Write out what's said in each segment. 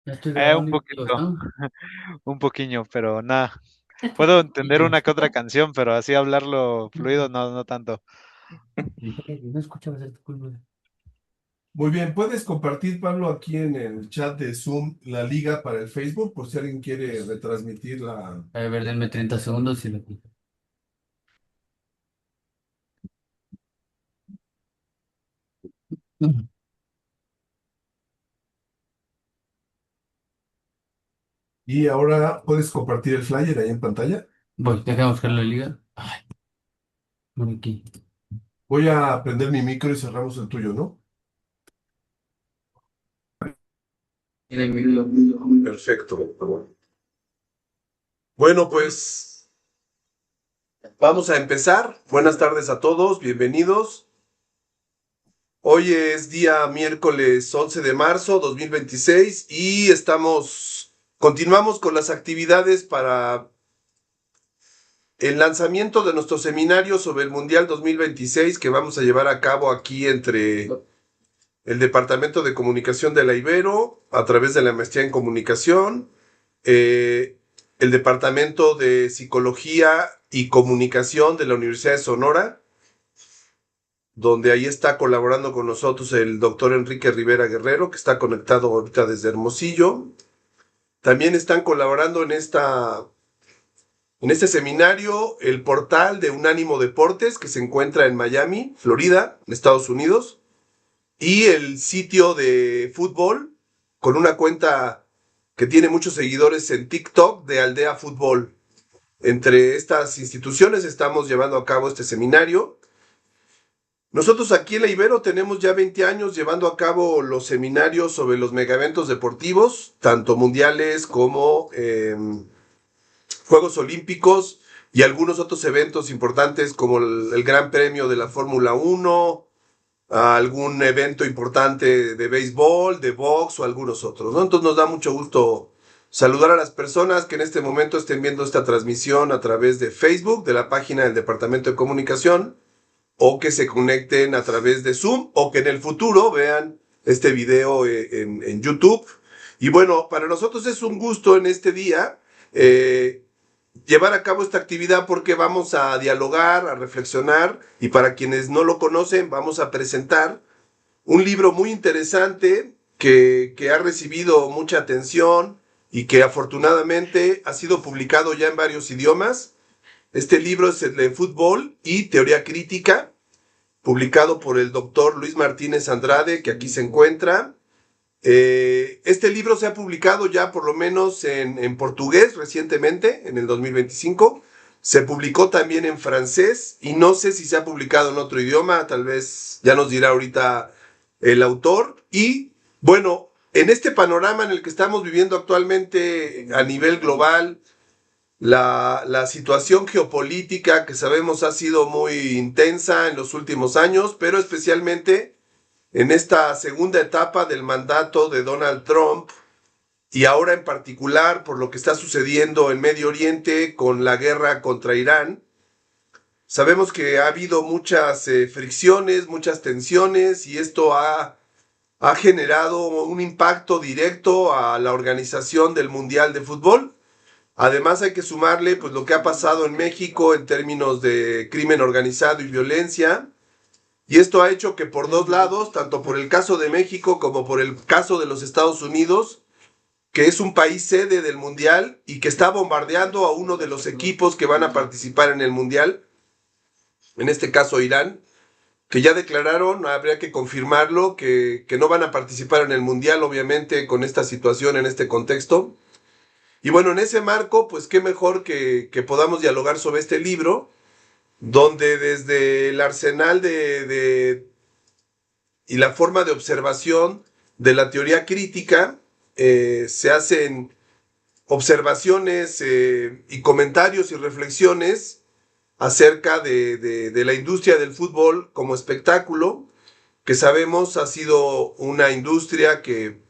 Ya estoy Un grabando, amigos, poquito, ¿no? un poquillo, pero nada. Puedo entender una que otra canción, pero así hablarlo fluido, no, no tanto. No escuchaba ser tu culpa. Muy bien, puedes compartir, Pablo, aquí en el chat de Zoom la liga para el Facebook, por si alguien quiere retransmitir la... A ver, denme 30 segundos y lo quito. Y ahora puedes compartir el flyer ahí en pantalla. Voy, déjame buscar la liga. Ay, bueno, aquí. Voy a prender mi micro y cerramos el tuyo, ¿no? Mira, mira, Perfecto. Bueno, pues vamos a empezar. Buenas tardes a todos, bienvenidos. Hoy es día miércoles 11 de marzo 2026 y continuamos con las actividades para el lanzamiento de nuestro seminario sobre el Mundial 2026 que vamos a llevar a cabo aquí entre el Departamento de Comunicación de la Ibero a través de la maestría en comunicación, eh, el Departamento de Psicología y Comunicación de la Universidad de Sonora, donde ahí está colaborando con nosotros el doctor Enrique Rivera Guerrero, que está conectado ahorita desde Hermosillo. También están colaborando en este seminario el portal de Unánimo Deportes, que se encuentra en Miami, Florida, en Estados Unidos, y el sitio de fútbol con una cuenta que tiene muchos seguidores en TikTok de Aldea Fútbol. Entre estas instituciones estamos llevando a cabo este seminario. Nosotros aquí en la Ibero tenemos ya 20 años llevando a cabo los seminarios sobre los megaeventos deportivos, tanto mundiales como Juegos Olímpicos y algunos otros eventos importantes como el Gran Premio de la Fórmula 1, a algún evento importante de béisbol, de box o algunos otros, ¿no? Entonces nos da mucho gusto saludar a las personas que en este momento estén viendo esta transmisión a través de Facebook, de la página del Departamento de Comunicación, o que se conecten a través de Zoom, o que en el futuro vean este video en YouTube. Y bueno, para nosotros es un gusto en este día llevar a cabo esta actividad porque vamos a dialogar, a reflexionar y para quienes no lo conocen vamos a presentar un libro muy interesante que ha recibido mucha atención y que afortunadamente ha sido publicado ya en varios idiomas. Este libro es el de Fútbol y Teoría Crítica, publicado por el doctor Luis Martínez Andrade, que aquí se encuentra. Este libro se ha publicado ya por lo menos en portugués recientemente, en el 2025. Se publicó también en francés y no sé si se ha publicado en otro idioma, tal vez ya nos dirá ahorita el autor. Y bueno, en este panorama en el que estamos viviendo actualmente a nivel global, la situación geopolítica que sabemos ha sido muy intensa en los últimos años, pero especialmente en esta segunda etapa del mandato de Donald Trump y ahora en particular por lo que está sucediendo en Medio Oriente con la guerra contra Irán. Sabemos que ha habido muchas fricciones, muchas tensiones y esto ha generado un impacto directo a la organización del Mundial de Fútbol. Además hay que sumarle pues lo que ha pasado en México en términos de crimen organizado y violencia. Y esto ha hecho que por dos lados, tanto por el caso de México como por el caso de los Estados Unidos, que es un país sede del Mundial y que está bombardeando a uno de los equipos que van a participar en el Mundial, en este caso Irán, que ya declararon, habría que confirmarlo, que no van a participar en el Mundial, obviamente, con esta situación, en este contexto. Y bueno, en ese marco, pues qué mejor que podamos dialogar sobre este libro, donde desde el arsenal y la forma de observación de la teoría crítica se hacen observaciones y comentarios y reflexiones acerca de la industria del fútbol como espectáculo, que sabemos ha sido una industria que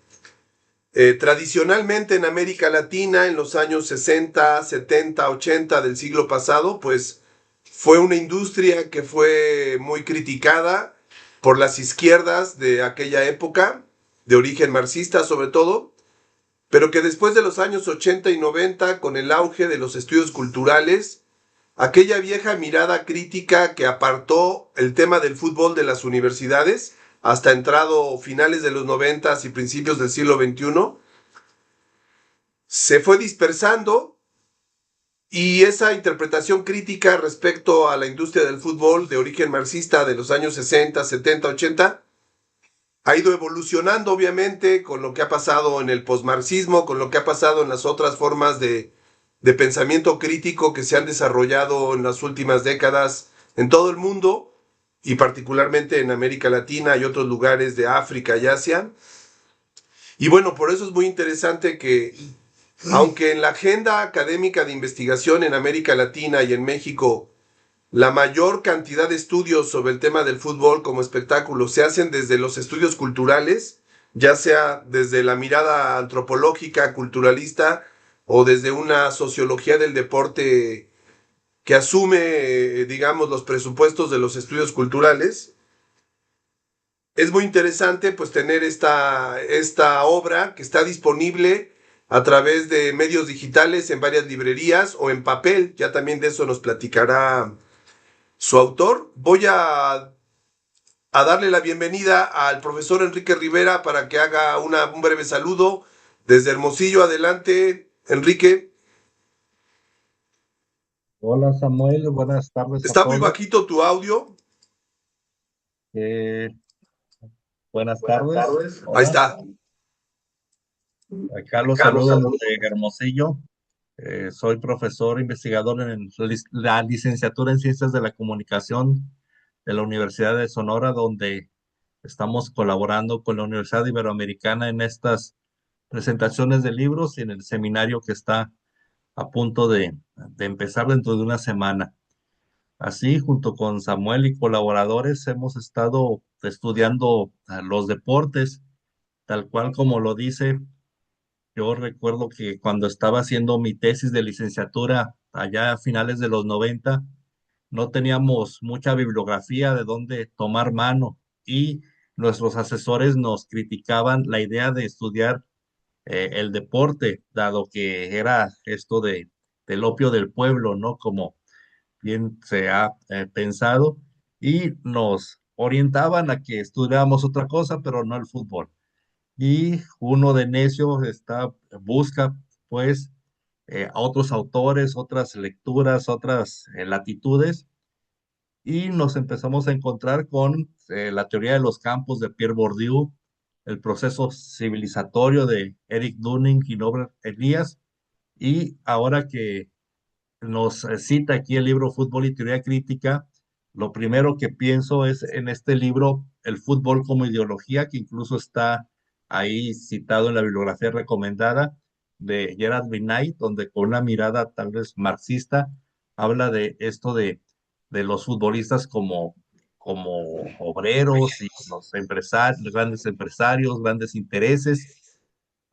tradicionalmente en América Latina en los años 60, 70, 80 del siglo pasado, pues fue una industria que fue muy criticada por las izquierdas de aquella época, de origen marxista sobre todo, pero que después de los años 80 y 90, con el auge de los estudios culturales, aquella vieja mirada crítica que apartó el tema del fútbol de las universidades hasta entrado finales de los 90 y principios del siglo XXI, se fue dispersando, y esa interpretación crítica respecto a la industria del fútbol de origen marxista de los años 60, 70, 80 ha ido evolucionando, obviamente, con lo que ha pasado en el posmarxismo, con lo que ha pasado en las otras formas de pensamiento crítico que se han desarrollado en las últimas décadas en todo el mundo, y particularmente en América Latina y otros lugares de África y Asia. Y bueno, por eso es muy interesante que, aunque en la agenda académica de investigación en América Latina y en México, la mayor cantidad de estudios sobre el tema del fútbol como espectáculo se hacen desde los estudios culturales, ya sea desde la mirada antropológica, culturalista, o desde una sociología del deporte que asume, digamos, los presupuestos de los estudios culturales. Es muy interesante pues tener esta obra que está disponible a través de medios digitales en varias librerías o en papel. Ya también de eso nos platicará su autor. Voy a darle la bienvenida al profesor Enrique Rivera para que haga un breve saludo desde Hermosillo. Adelante, Enrique. Hola Samuel, buenas tardes a Está muy todos. bajito tu audio. Buenas tardes. Ahí Hola, está. acá los saludo desde Hermosillo. Soy profesor investigador en la licenciatura en Ciencias de la Comunicación de la Universidad de Sonora, donde estamos colaborando con la Universidad Iberoamericana en estas presentaciones de libros y en el seminario que está a punto de empezar dentro de una semana. Así, junto con Samuel y colaboradores, hemos estado estudiando los deportes, tal cual como lo dice. Yo recuerdo que cuando estaba haciendo mi tesis de licenciatura allá a finales de los 90, no teníamos mucha bibliografía de dónde tomar mano, y nuestros asesores nos criticaban la idea de estudiar el deporte, dado que era esto del opio del pueblo, ¿no? Como bien se ha pensado, y nos orientaban a que estudiáramos otra cosa, pero no el fútbol. Y uno de necio busca, pues, a otros autores, otras lecturas, otras latitudes, y nos empezamos a encontrar con la teoría de los campos de Pierre Bourdieu, el proceso civilizatorio de Eric Dunning y Norbert Elias, y ahora que nos cita aquí el libro Fútbol y Teoría Crítica, lo primero que pienso es en este libro, El fútbol como ideología, que incluso está ahí citado en la bibliografía recomendada de Gerard Binay, donde con una mirada tal vez marxista habla de esto de los futbolistas como obreros y los empresarios, grandes empresarios, grandes intereses.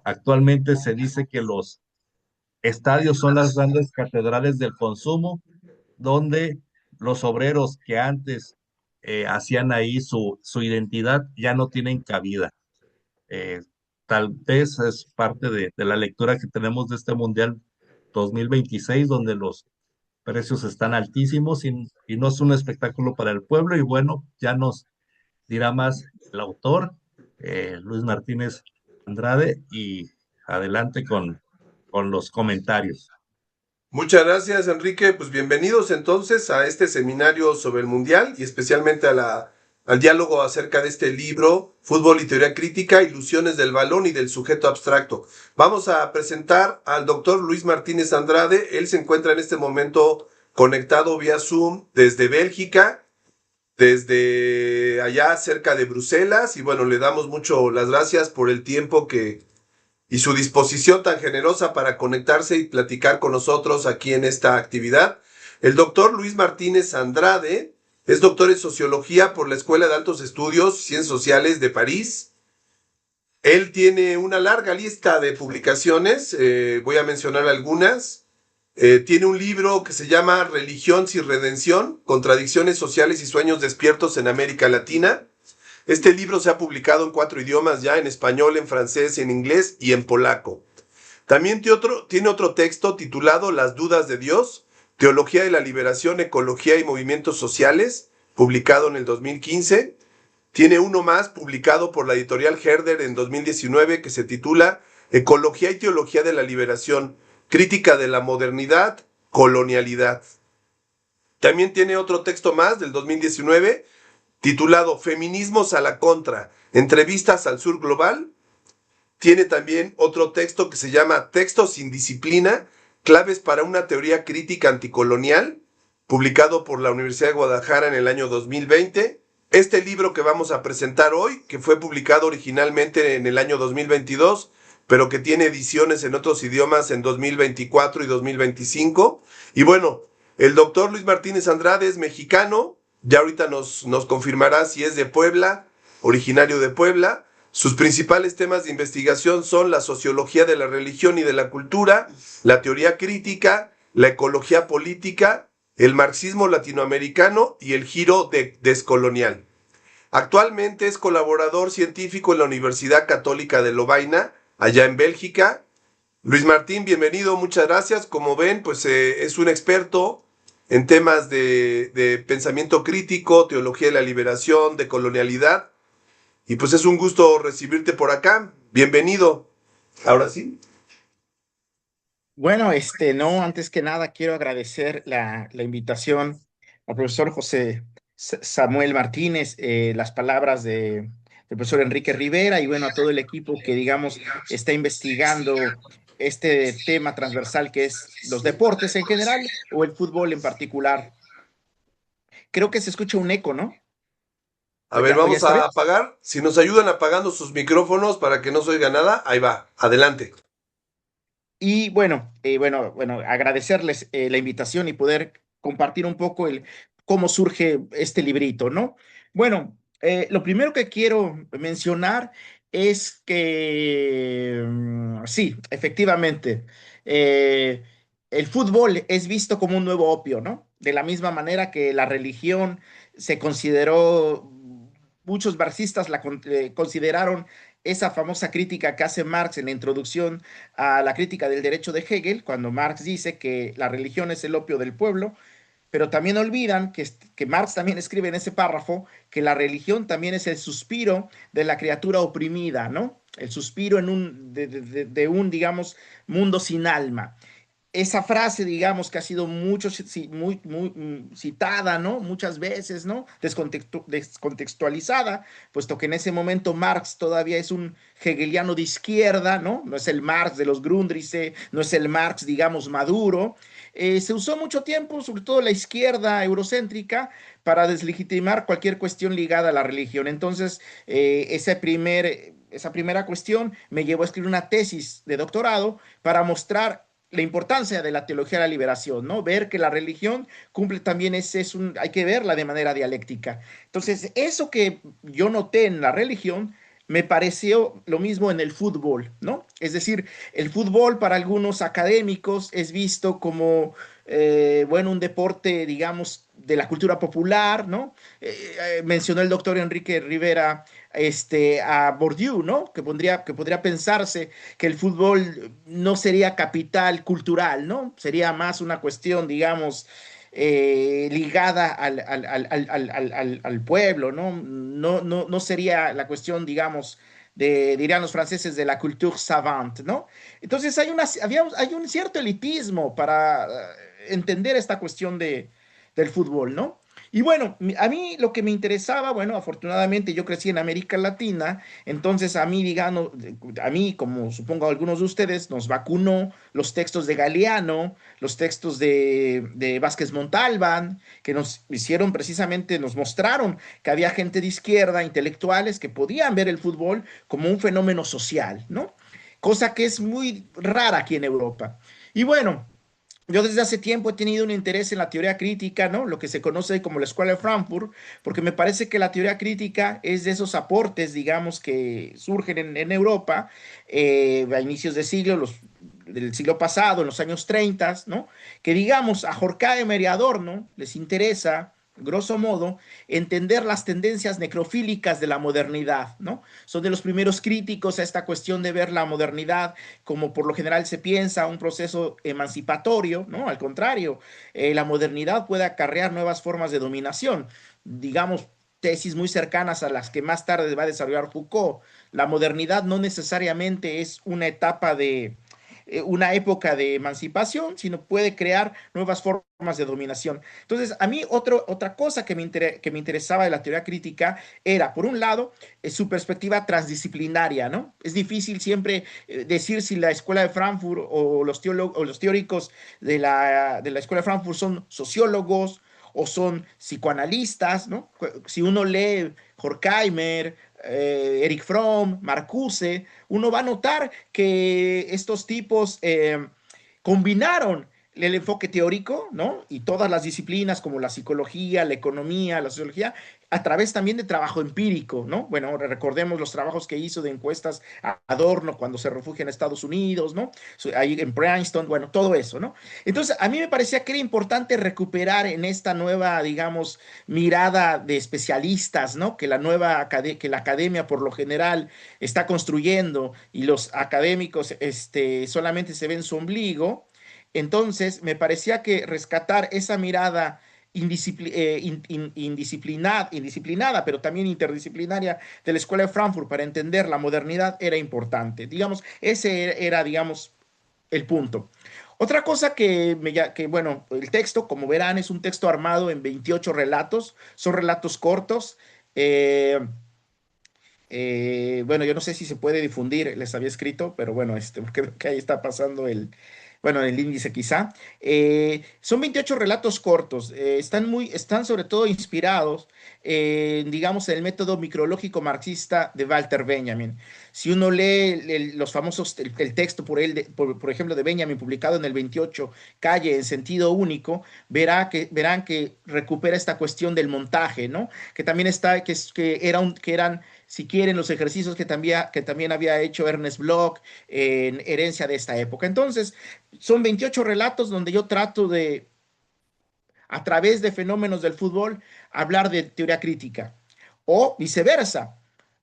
Actualmente se dice que los estadios son las grandes catedrales del consumo, donde los obreros que antes hacían ahí su identidad ya no tienen cabida. Eh, Tal vez es parte de la lectura que tenemos de este Mundial 2026, donde los precios están altísimos y no es un espectáculo para el pueblo. Y bueno, ya nos dirá más el autor, Luis Martínez Andrade, y adelante con los comentarios. Muchas gracias, Enrique. Pues bienvenidos entonces a este seminario sobre el Mundial y especialmente al diálogo acerca de este libro, Fútbol y Teoría Crítica, Ilusiones del Balón y del Sujeto Abstracto. Vamos a presentar al doctor Luis Martínez Andrade. Él se encuentra en este momento conectado vía Zoom desde Bélgica, desde allá cerca de Bruselas, y bueno, le damos mucho las gracias por el tiempo y su disposición tan generosa para conectarse y platicar con nosotros aquí en esta actividad. El doctor Luis Martínez Andrade es doctor en Sociología por la Escuela de Altos Estudios Ciencias Sociales de París. Él tiene una larga lista de publicaciones, voy a mencionar algunas. Tiene un libro que se llama Religión sin Redención, Contradicciones Sociales y Sueños Despiertos en América Latina. Este libro se ha publicado en 4 idiomas ya, en español, en francés, en inglés y en polaco. También tiene otro texto titulado Las dudas de Dios, Teología de la Liberación, Ecología y Movimientos Sociales, publicado en el 2015. Tiene uno más publicado por la editorial Herder en 2019 que se titula Ecología y Teología de la Liberación, Crítica de la Modernidad, Colonialidad. También tiene otro texto más del 2019 titulado Feminismos a la Contra, Entrevistas al Sur Global. Tiene también otro texto que se llama Textos sin Disciplina, Claves para una Teoría Crítica Anticolonial, publicado por la Universidad de Guadalajara en el año 2020. Este libro que vamos a presentar hoy, que fue publicado originalmente en el año 2022, pero que tiene ediciones en otros idiomas en 2024 y 2025. Y bueno, el doctor Luis Martínez Andrade es mexicano, ya ahorita nos confirmará si es de Puebla, originario de Puebla. Sus principales temas de investigación son la sociología de la religión y de la cultura, la teoría crítica, la ecología política, el marxismo latinoamericano y el giro descolonial. Actualmente es colaborador científico en la Universidad Católica de Lovaina, allá en Bélgica. Luis Martín, bienvenido, muchas gracias. Como ven, pues es un experto en temas de pensamiento crítico, teología de la liberación, de colonialidad. Y pues es un gusto recibirte por acá. Bienvenido. Ahora sí. Bueno, no, antes que nada quiero agradecer la invitación al profesor José Samuel Martínez, las palabras del profesor Enrique Rivera y bueno, a todo el equipo que digamos está investigando este tema transversal que es los deportes en general o el fútbol en particular. Creo que se escucha un eco, ¿no? A ver, ¿O ya vamos está bien? a apagar. Si nos ayudan apagando sus micrófonos para que no se oiga nada, ahí va. Adelante. Y bueno, agradecerles la invitación y poder compartir un poco cómo surge este librito, ¿no? Bueno, lo primero que quiero mencionar es que, sí, efectivamente, el fútbol es visto como un nuevo opio, ¿no? De la misma manera que la religión se consideró, muchos marxistas consideraron esa famosa crítica que hace Marx en la introducción a la crítica del derecho de Hegel, cuando Marx dice que la religión es el opio del pueblo, pero también olvidan que Marx también escribe en ese párrafo que la religión también es el suspiro de la criatura oprimida, ¿no? El suspiro de un, digamos, mundo sin alma. Esa frase, digamos, que ha sido muy citada, ¿no? Muchas veces, ¿no? Descontextualizada, puesto que en ese momento Marx todavía es un hegeliano de izquierda, ¿no? No es el Marx de los Grundrisse, no es el Marx, digamos, maduro. Se usó mucho tiempo, sobre todo la izquierda eurocéntrica, para deslegitimar cualquier cuestión ligada a la religión. Entonces, esa primera cuestión me llevó a escribir una tesis de doctorado para mostrar la importancia de la teología de la liberación, ¿no? Ver que la religión cumple también hay que verla de manera dialéctica. Entonces, eso que yo noté en la religión me pareció lo mismo en el fútbol, ¿no? Es decir, el fútbol para algunos académicos es visto como, bueno, un deporte, digamos, de la cultura popular, ¿no? Mencionó el doctor Enrique Rivera a Bourdieu, ¿no? Que podría pensarse que el fútbol no sería capital cultural, ¿no? Sería más una cuestión, digamos, ligada al pueblo, ¿no? No sería la cuestión, digamos, dirían los franceses, de la culture savante, ¿no? Entonces hay un cierto elitismo para entender esta cuestión del fútbol, ¿no? Y bueno, a mí lo que me interesaba, bueno, afortunadamente yo crecí en América Latina, entonces a mí, digamos, a mí, como supongo a algunos de ustedes, nos vacunó los textos de Galeano, los textos de Vázquez Montalbán, que nos hicieron precisamente, nos mostraron que había gente de izquierda, intelectuales, que podían ver el fútbol como un fenómeno social, ¿no? Cosa que es muy rara aquí en Europa. Y bueno, yo desde hace tiempo he tenido un interés en la teoría crítica, ¿no? Lo que se conoce como la Escuela de Frankfurt, porque me parece que la teoría crítica es de esos aportes, digamos, que surgen en Europa a inicios de del siglo pasado, en los años 30, ¿no? Que digamos a Horkheimer y Adorno les interesa grosso modo, entender las tendencias necrofílicas de la modernidad, ¿no? Son de los primeros críticos a esta cuestión de ver la modernidad como por lo general se piensa un proceso emancipatorio, ¿no? Al contrario, la modernidad puede acarrear nuevas formas de dominación, digamos, tesis muy cercanas a las que más tarde va a desarrollar Foucault. La modernidad no necesariamente es una etapa de una época de emancipación, sino puede crear nuevas formas de dominación. Entonces, a mí otra cosa que me interesaba de la teoría crítica era, por un lado, su perspectiva transdisciplinaria, ¿no? Es difícil siempre decir si la escuela de Frankfurt o los teóricos de la escuela de Frankfurt son sociólogos o son psicoanalistas, ¿no? Si uno lee Horkheimer, Eric Fromm, Marcuse, uno va a notar que estos tipos combinaron el enfoque teórico, ¿no? Y todas las disciplinas como la psicología, la economía, la sociología, a través también de trabajo empírico, ¿no? Bueno, recordemos los trabajos que hizo de encuestas a Adorno cuando se refugia en Estados Unidos, ¿no? Ahí en Princeton, bueno, todo eso, ¿no? Entonces, a mí me parecía que era importante recuperar en esta nueva, digamos, mirada de especialistas, ¿no? Que que la academia por lo general está construyendo y los académicos solamente se ven su ombligo. Entonces, me parecía que rescatar esa mirada indisciplinada, pero también interdisciplinaria de la Escuela de Frankfurt para entender la modernidad era importante. Digamos, ese era, digamos, el punto. Otra cosa bueno, el texto, como verán, es un texto armado en 28 relatos, son relatos cortos. Eh, bueno, yo no sé si se puede difundir, les había escrito, pero bueno, porque que ahí está pasando bueno, el índice quizá. Son 28 relatos cortos, están sobre todo inspirados, digamos, en el método micrológico marxista de Walter Benjamin. Si uno lee los famosos, el texto por ejemplo, de Benjamin, publicado en el 28, Calle en sentido único, verán que recupera esta cuestión del montaje, ¿no? Que también que eran si quieren, los ejercicios que también había hecho Ernest Bloch en herencia de esta época. Entonces, son 28 relatos donde yo trato de, a través de fenómenos del fútbol, hablar de teoría crítica. O viceversa,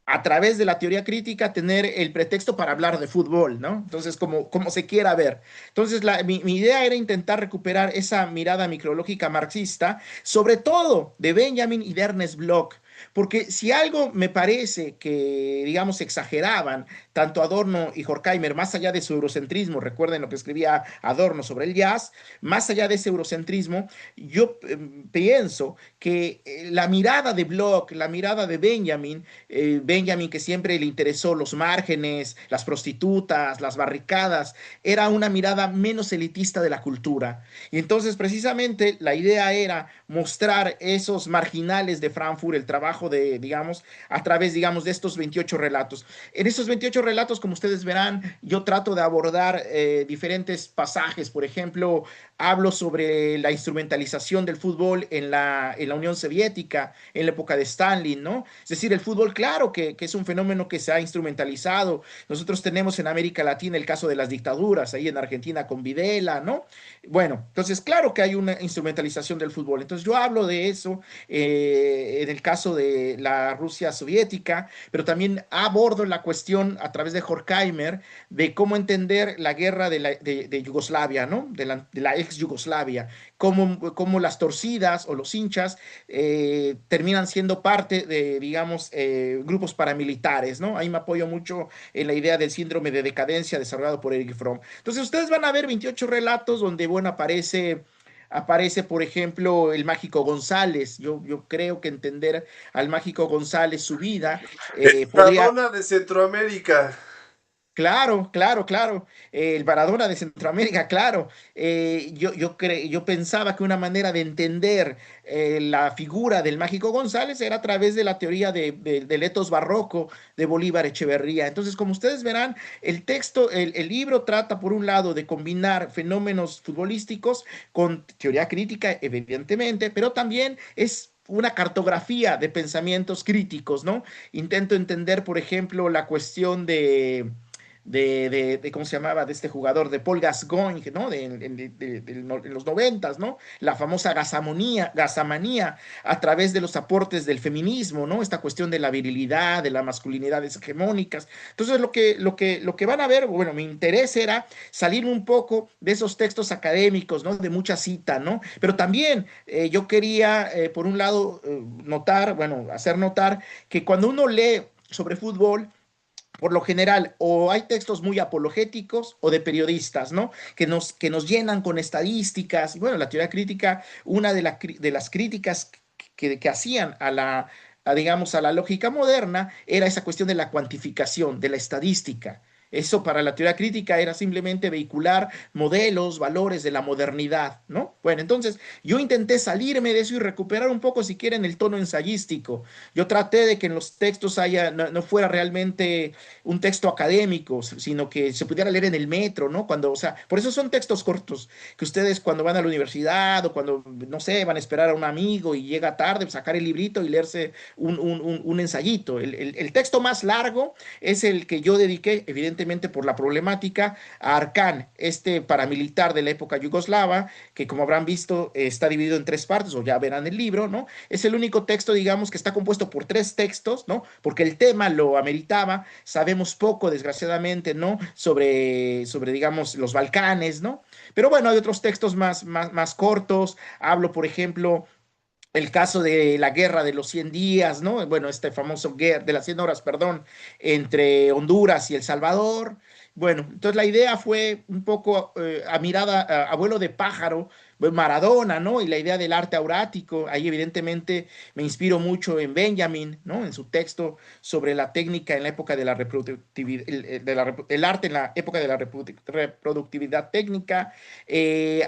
a través de la teoría crítica, tener el pretexto para hablar de fútbol, ¿no? Entonces, como se quiera ver. Entonces, mi idea era intentar recuperar esa mirada micrológica marxista, sobre todo de Benjamin y de Ernest Bloch, porque si algo me parece que, digamos, exageraban tanto Adorno y Horkheimer, más allá de su eurocentrismo, recuerden lo que escribía Adorno sobre el jazz, más allá de ese eurocentrismo, yo pienso que la mirada de Bloch, la mirada de Benjamin que siempre le interesó los márgenes, las prostitutas, las barricadas, era una mirada menos elitista de la cultura. Y entonces precisamente la idea era mostrar esos marginales de Frankfurt, el trabajo digamos, a través, digamos, de estos 28 relatos. En estos 28 relatos, como ustedes verán, yo trato de abordar diferentes pasajes. Por ejemplo, hablo sobre la instrumentalización del fútbol en la Unión Soviética, en la época de Stalin, ¿no? Es decir, el fútbol, claro que es un fenómeno que se ha instrumentalizado. Nosotros tenemos en América Latina el caso de las dictaduras, ahí en Argentina con Videla, ¿no? Bueno, entonces, claro que hay una instrumentalización del fútbol. Entonces, yo hablo de eso en el caso de la Rusia soviética, pero también abordo la cuestión a través de Horkheimer de cómo entender la guerra de Yugoslavia, ¿no? De la ex Yugoslavia, cómo las torcidas o los hinchas terminan siendo parte de, digamos, grupos paramilitares, ¿no? Ahí me apoyo mucho en la idea del síndrome de decadencia desarrollado por Eric Fromm. Entonces, ustedes van a ver 28 relatos donde, bueno, aparece, por ejemplo, el Mágico González. Yo creo que entender al Mágico González, su vida, podría... Maradona de Centroamérica. Claro, claro, claro. El Maradona de Centroamérica, claro. Yo pensaba que una manera de entender la figura del Mágico González era a través de la teoría del etos barroco de Bolívar Echeverría. Entonces, como ustedes verán, el libro trata, por un lado, de combinar fenómenos futbolísticos con teoría crítica, evidentemente, pero también es una cartografía de pensamientos críticos, ¿no? Intento entender, por ejemplo, la cuestión ¿cómo se llamaba? De este jugador, de Paul Gascoigne, ¿no? En los noventas, ¿no? La famosa gasamanía a través de los aportes del feminismo, ¿no? Esta cuestión de la virilidad, de las masculinidades hegemónicas. Entonces, lo que van a ver, bueno, mi interés era salir un poco de esos textos académicos, ¿no? De mucha cita, ¿no? Pero también yo quería, por un lado, hacer notar que cuando uno lee sobre fútbol, por lo general, o hay textos muy apologéticos o de periodistas, ¿no? Que nos llenan con estadísticas. Y bueno, la teoría crítica, una de las críticas que hacían digamos, a la lógica moderna, era esa cuestión de la cuantificación, de la estadística. Eso para la teoría crítica era simplemente vehicular modelos, valores de la modernidad, ¿no? Bueno, entonces yo intenté salirme de eso y recuperar un poco, si quieren, el tono ensayístico. Yo traté de que en los textos no fuera realmente un texto académico, sino que se pudiera leer en el metro, ¿no? O sea, por eso son textos cortos, que ustedes cuando van a la universidad o cuando, no sé, van a esperar a un amigo y llega tarde, sacar el librito y leerse un ensayito. El texto más largo es el que yo dediqué, evidentemente por la problemática, a Arcán, este paramilitar de la época yugoslava, que como habrán visto está dividido en tres partes, o ya verán el libro, ¿no? Es el único texto, digamos, que está compuesto por tres textos, ¿no? Porque el tema lo ameritaba. Sabemos poco, desgraciadamente, ¿no? Digamos, los Balcanes, ¿no? Pero bueno, hay otros textos más cortos. Hablo, por ejemplo, el caso de la guerra de los 100 días, ¿no? Bueno, este famoso guerra de las 100 horas, perdón, entre Honduras y El Salvador. Bueno, entonces la idea fue un poco a mirada, a vuelo de pájaro, Maradona, ¿no? Y la idea del arte aurático. Ahí evidentemente me inspiro mucho en Benjamin, ¿no? En su texto sobre la técnica en la época de la reproductividad, el arte en la época de la reproductividad técnica.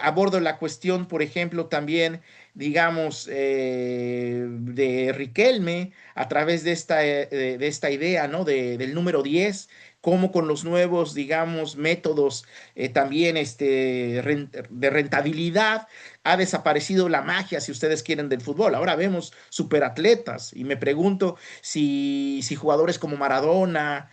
Abordo la cuestión, por ejemplo, también digamos, de Riquelme a través de esta idea, ¿no? Del número 10, cómo con los nuevos, digamos, métodos también de rentabilidad ha desaparecido la magia, si ustedes quieren, del fútbol. Ahora vemos superatletas y me pregunto si jugadores como Maradona,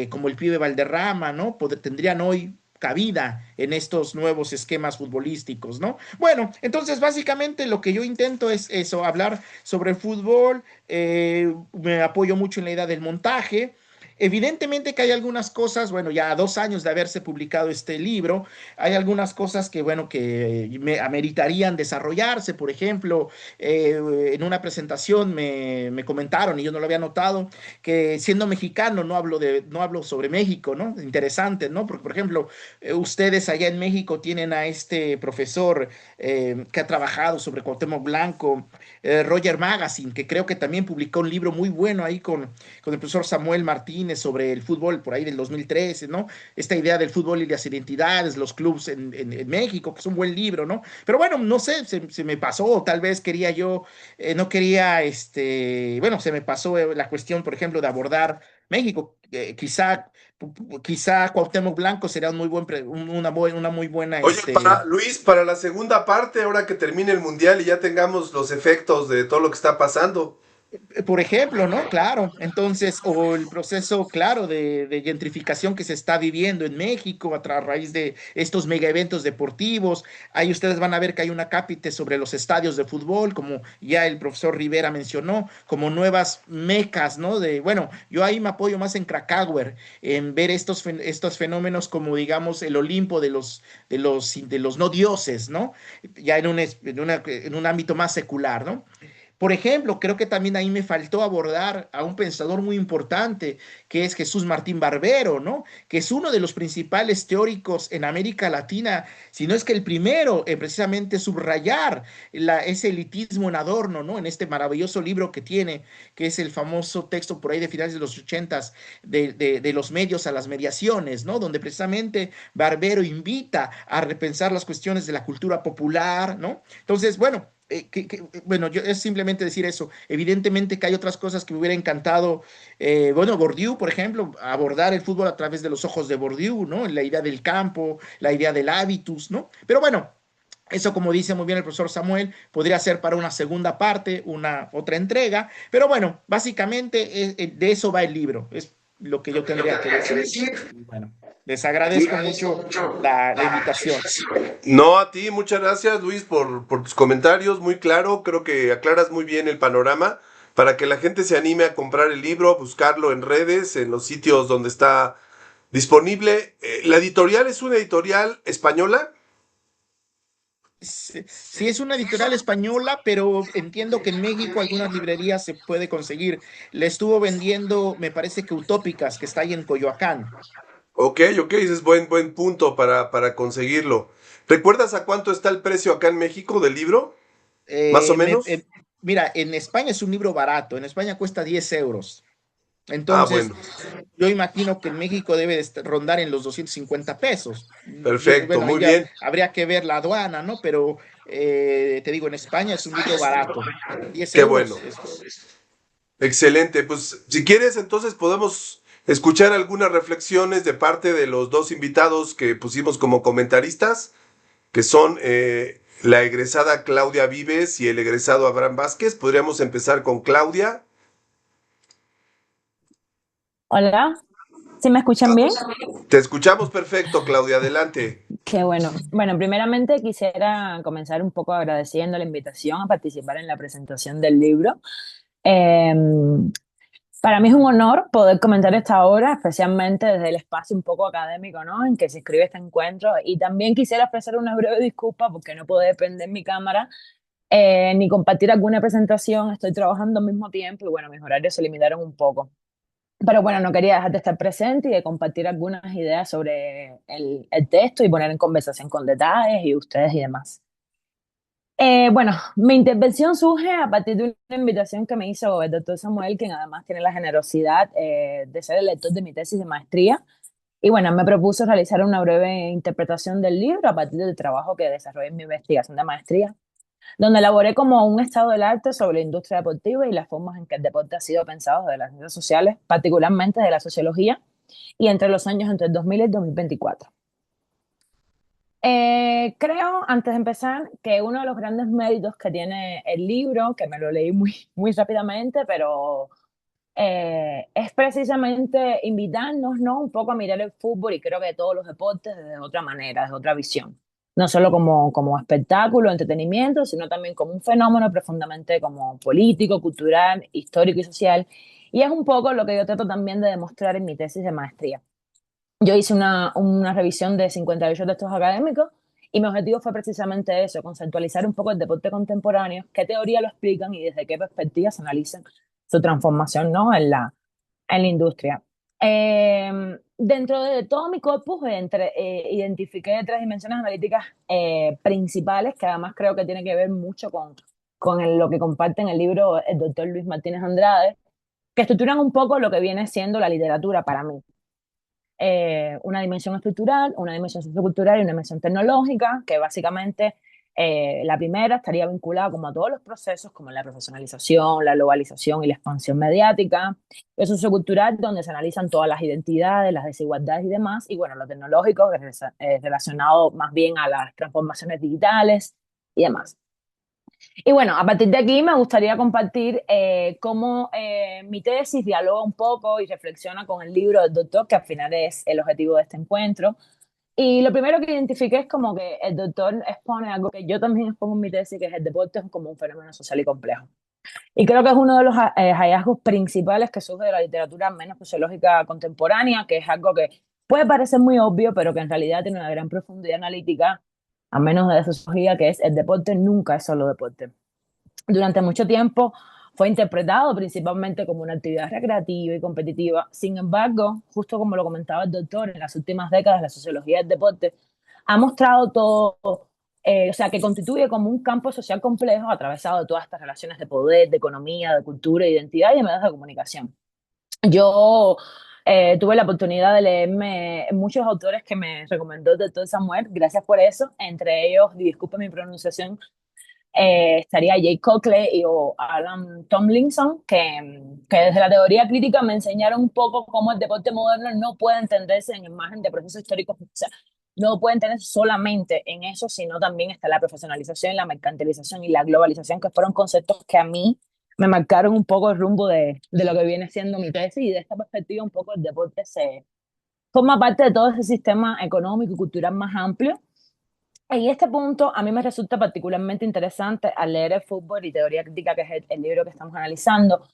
como el pibe Valderrama, ¿no? Tendrían hoy cabida en estos nuevos esquemas futbolísticos, ¿no? Bueno, entonces básicamente lo que yo intento es eso, hablar sobre el fútbol, me apoyo mucho en la idea del montaje. Evidentemente que hay algunas cosas, bueno, ya a 2 años de haberse publicado este libro, hay algunas cosas que, bueno, que me ameritarían desarrollarse. Por ejemplo, en una presentación me comentaron, y yo no lo había notado, que siendo mexicano no hablo sobre México, ¿no? Interesante, ¿no? Porque, por ejemplo, ustedes allá en México tienen a este profesor que ha trabajado sobre Cuauhtémoc Blanco, Roger Magazine, que creo que también publicó un libro muy bueno ahí con el profesor Samuel Martínez sobre el fútbol por ahí del 2013, ¿no? Esta idea del fútbol y las identidades, los clubes en México, que es un buen libro, ¿no? Pero bueno, no sé, se me pasó, tal vez quería yo, no quería, bueno, se me pasó la cuestión, por ejemplo, de abordar México. Quizá Cuauhtémoc Blanco sería una muy buena, Oye, Luis, para la segunda parte, ahora que termine el mundial y ya tengamos los efectos de todo lo que está pasando. por ejemplo, ¿no? Claro, entonces, o el proceso, claro, de gentrificación que se está viviendo en México a raíz de estos mega eventos deportivos. Ahí ustedes van a ver que hay una cápite sobre los estadios de fútbol, como ya el profesor Rivera mencionó, como nuevas mecas, ¿no? Bueno, yo ahí me apoyo más en Krakauer, en ver estos fenómenos como, digamos, el Olimpo de los no dioses, ¿no? Ya en un ámbito más secular, ¿no? Por ejemplo, creo que también ahí me faltó abordar a un pensador muy importante, que es Jesús Martín Barbero, ¿no? Que es uno de los principales teóricos en América Latina, si no es que el primero, precisamente subrayar ese elitismo en Adorno, ¿no? En este maravilloso libro que tiene, que es el famoso texto por ahí de finales de los 80 de los medios a las mediaciones, ¿no? Donde precisamente Barbero invita a repensar las cuestiones de la cultura popular, ¿no? Entonces, bueno, bueno, yo es simplemente decir eso. Evidentemente que hay otras cosas que me hubiera encantado, bueno, Bourdieu, por ejemplo, abordar el fútbol a través de los ojos de Bourdieu, ¿no? La idea del campo, la idea del hábitus, ¿no? Pero bueno, eso, como dice muy bien el profesor Samuel, podría ser para una segunda parte, una otra entrega. Pero bueno, básicamente de eso va el libro. lo que yo tendría que decir. Y bueno, les agradezco mucho la invitación. No, a ti, muchas gracias Luis por tus comentarios, muy claro, creo que aclaras muy bien el panorama para que la gente se anime a comprar el libro, a buscarlo en redes, en los sitios donde está disponible. La editorial es una editorial española. Sí, sí, es una editorial española, pero entiendo que en México algunas librerías se puede conseguir. Le estuvo vendiendo, me parece que Utópicas, que está ahí en Coyoacán. Ok, ok, ese es buen punto para conseguirlo. ¿Recuerdas a cuánto está el precio acá en México del libro? Más o Eh, me- menos. eh, Mira, en España es un libro barato, en España cuesta 10 euros. Ah, Entonces, bueno, yo imagino que en México debe de rondar en los 250 pesos. perfecto, Bueno, ahí muy ya bien. habría que ver la aduana, ¿no? Pero te digo, en España es un libro barato. 10 Qué bueno. euros. Excelente. Pues si quieres, entonces podemos escuchar algunas reflexiones de parte de los dos invitados que pusimos como comentaristas, que son la egresada Claudia Vives y el egresado Abraham Vázquez. Podríamos empezar con Claudia. Hola, ¿sí me escuchan bien? Te escuchamos perfecto, Claudia. Adelante. Qué bueno. Bueno, primeramente quisiera comenzar un poco agradeciendo la invitación a participar en la presentación del libro. Eh, para mí es un honor poder comentar esta obra, especialmente desde el espacio un poco académico, ¿no? En que se escribe este encuentro. Y también quisiera ofrecer una breve disculpa porque no puedo prender mi cámara ni compartir alguna presentación. Estoy trabajando al mismo tiempo y bueno, mis horarios se limitaron un poco. Pero bueno, no quería dejar de estar presente y de compartir algunas ideas sobre el texto y poner en conversación con detalles y ustedes y demás. Bueno, mi intervención surge a partir de una invitación que me hizo el doctor Samuel, quien además tiene la generosidad de ser el lector de mi tesis de maestría. Y bueno, me propuso realizar una breve interpretación del libro a partir del trabajo que desarrollé en mi investigación de maestría, donde elaboré como un estado del arte sobre la industria deportiva y las formas en que el deporte ha sido pensado desde las ciencias sociales, particularmente de la sociología, y entre el 2000 y el 2024. Creo, antes de empezar, que uno de los grandes méritos que tiene el libro, que me lo leí muy rápidamente, pero es precisamente invitarnos, ¿no? Un poco a mirar el fútbol y creo que todos los deportes desde otra manera, desde otra visión. No solo como espectáculo, entretenimiento, sino también como un fenómeno profundamente como político, cultural, histórico y social. Y es un poco lo que yo trato también de demostrar en mi tesis de maestría. Yo hice una revisión de 58 textos académicos y mi objetivo fue precisamente eso, conceptualizar un poco el deporte contemporáneo, qué teoría lo explican y desde qué perspectiva se analizan su transformación, ¿no? En la industria. Dentro de todo mi corpus identifiqué tres dimensiones analíticas principales que además creo que tiene que ver mucho con lo que comparte en el libro el doctor Luis Martínez Andrade, que estructuran un poco lo que viene siendo la literatura para mí. Una dimensión estructural, una dimensión sociocultural y una dimensión tecnológica, que básicamente la primera estaría vinculada como a todos los procesos, como la profesionalización, la globalización y la expansión mediática. Lo sociocultural, donde se analizan todas las identidades, las desigualdades y demás. Y bueno, lo tecnológico, que es relacionado más bien a las transformaciones digitales y demás. Y bueno, a partir de aquí me gustaría compartir cómo mi tesis dialoga un poco y reflexiona con el libro del doctor, que al final es el objetivo de este encuentro. Y lo primero que identifiqué es como que el doctor expone algo que yo también expongo en mi tesis, que es el deporte como un fenómeno social y complejo. Y creo que es uno de los hallazgos principales que surge de la literatura menos sociológica contemporánea, que es algo que puede parecer muy obvio, pero que en realidad tiene una gran profundidad analítica, a menos de sociología, que es el deporte nunca es solo deporte. Durante mucho tiempo fue interpretado principalmente como una actividad recreativa y competitiva. Sin embargo, justo como lo comentaba el doctor, en las últimas décadas la sociología del deporte ha mostrado todo, o sea, que constituye como un campo social complejo atravesado de todas estas relaciones de poder, de economía, de cultura, de identidad y de medios de comunicación. Yo tuve la oportunidad de leerme muchos autores que me recomendó el doctor Samuel, gracias por eso, entre ellos, y disculpe mi pronunciación, estaría Jay Cockley o Alan Tomlinson, que desde la teoría crítica me enseñaron un poco cómo el deporte moderno no puede entenderse en imagen de procesos históricos, o sea, no puede entenderse solamente en eso, sino también está la profesionalización, la mercantilización y la globalización, que fueron conceptos que a mí me marcaron un poco el rumbo de lo que viene siendo mi tesis, y de esta perspectiva un poco el deporte se forma parte de todo ese sistema económico y cultural más amplio. En este punto, a mí me resulta particularmente interesante al leer El fútbol y teoría crítica, que es el libro que estamos analizando,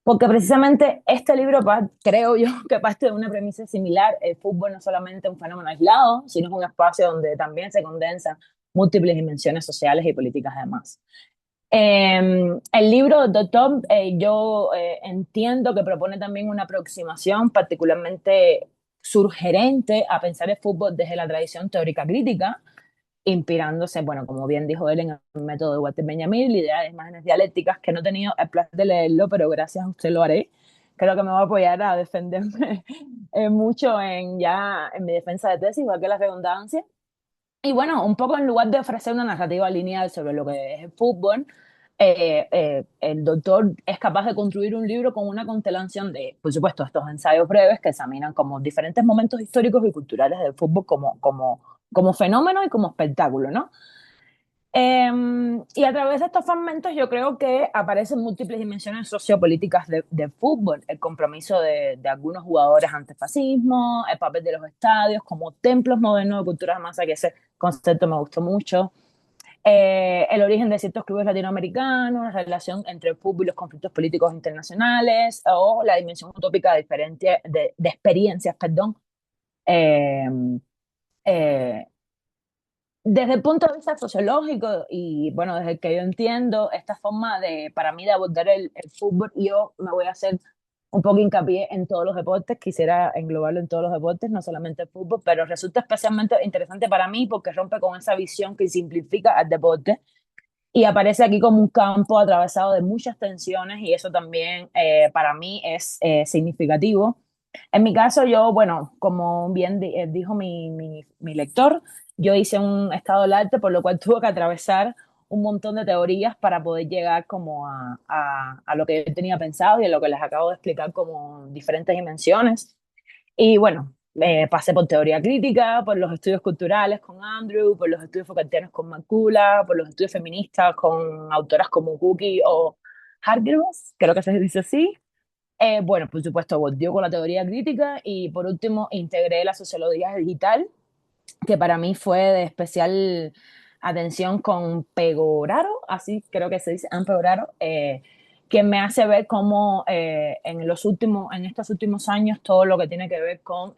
porque precisamente este libro, creo yo, que parte de una premisa similar. El fútbol no solamente es un fenómeno aislado, sino es un espacio donde también se condensan múltiples dimensiones sociales y políticas además. El libro del doctor, yo entiendo que propone también una aproximación particularmente sugerente a pensar el fútbol desde la tradición teórica crítica, inspirándose, bueno, como bien dijo él, en el método de Walter Benjamin, la idea de imágenes dialécticas, que no he tenido el placer de leerlo, pero gracias a usted lo haré. Creo que me va a apoyar a defenderme mucho en mi defensa de tesis, igual que la redundancia. Y bueno, un poco en lugar de ofrecer una narrativa lineal sobre lo que es el fútbol, el doctor es capaz de construir un libro con una constelación de, por supuesto, estos ensayos breves que examinan como diferentes momentos históricos y culturales del fútbol como fenómeno y como espectáculo, ¿no? Y a través de estos fragmentos yo creo que aparecen múltiples dimensiones sociopolíticas del fútbol: el compromiso de algunos jugadores ante el fascismo, el papel de los estadios como templos modernos de cultura de masa, que ese concepto me gustó mucho, el origen de ciertos clubes latinoamericanos, la relación entre el fútbol y los conflictos políticos internacionales, o la dimensión utópica de experiencias, perdón, eh, eh, desde el punto de vista sociológico. Y bueno, desde el que yo entiendo esta forma para mí, de abordar el fútbol, y yo me voy a hacer un poco hincapié en todos los deportes, quisiera englobarlo en todos los deportes, no solamente el fútbol, pero resulta especialmente interesante para mí porque rompe con esa visión que simplifica al deporte y aparece aquí como un campo atravesado de muchas tensiones, y eso también para mí es significativo. En mi caso, yo, bueno, como bien dijo mi lector, yo hice un estado del arte, por lo cual tuve que atravesar un montón de teorías para poder llegar como a lo que yo tenía pensado y a lo que les acabo de explicar como diferentes dimensiones. Y bueno, pasé por teoría crítica, por los estudios culturales con Andrew, por los estudios Foucaultianos con Makula, por los estudios feministas con autoras como Cookie o Hargreaves, creo que se dice así. Bueno, por supuesto, volvió con la teoría crítica, y por último integré la sociología digital, que para mí fue de especial atención con Pegoraro, así creo que se dice, Anne Pegoraro, que me hace ver cómo en estos últimos años todo lo que tiene que ver con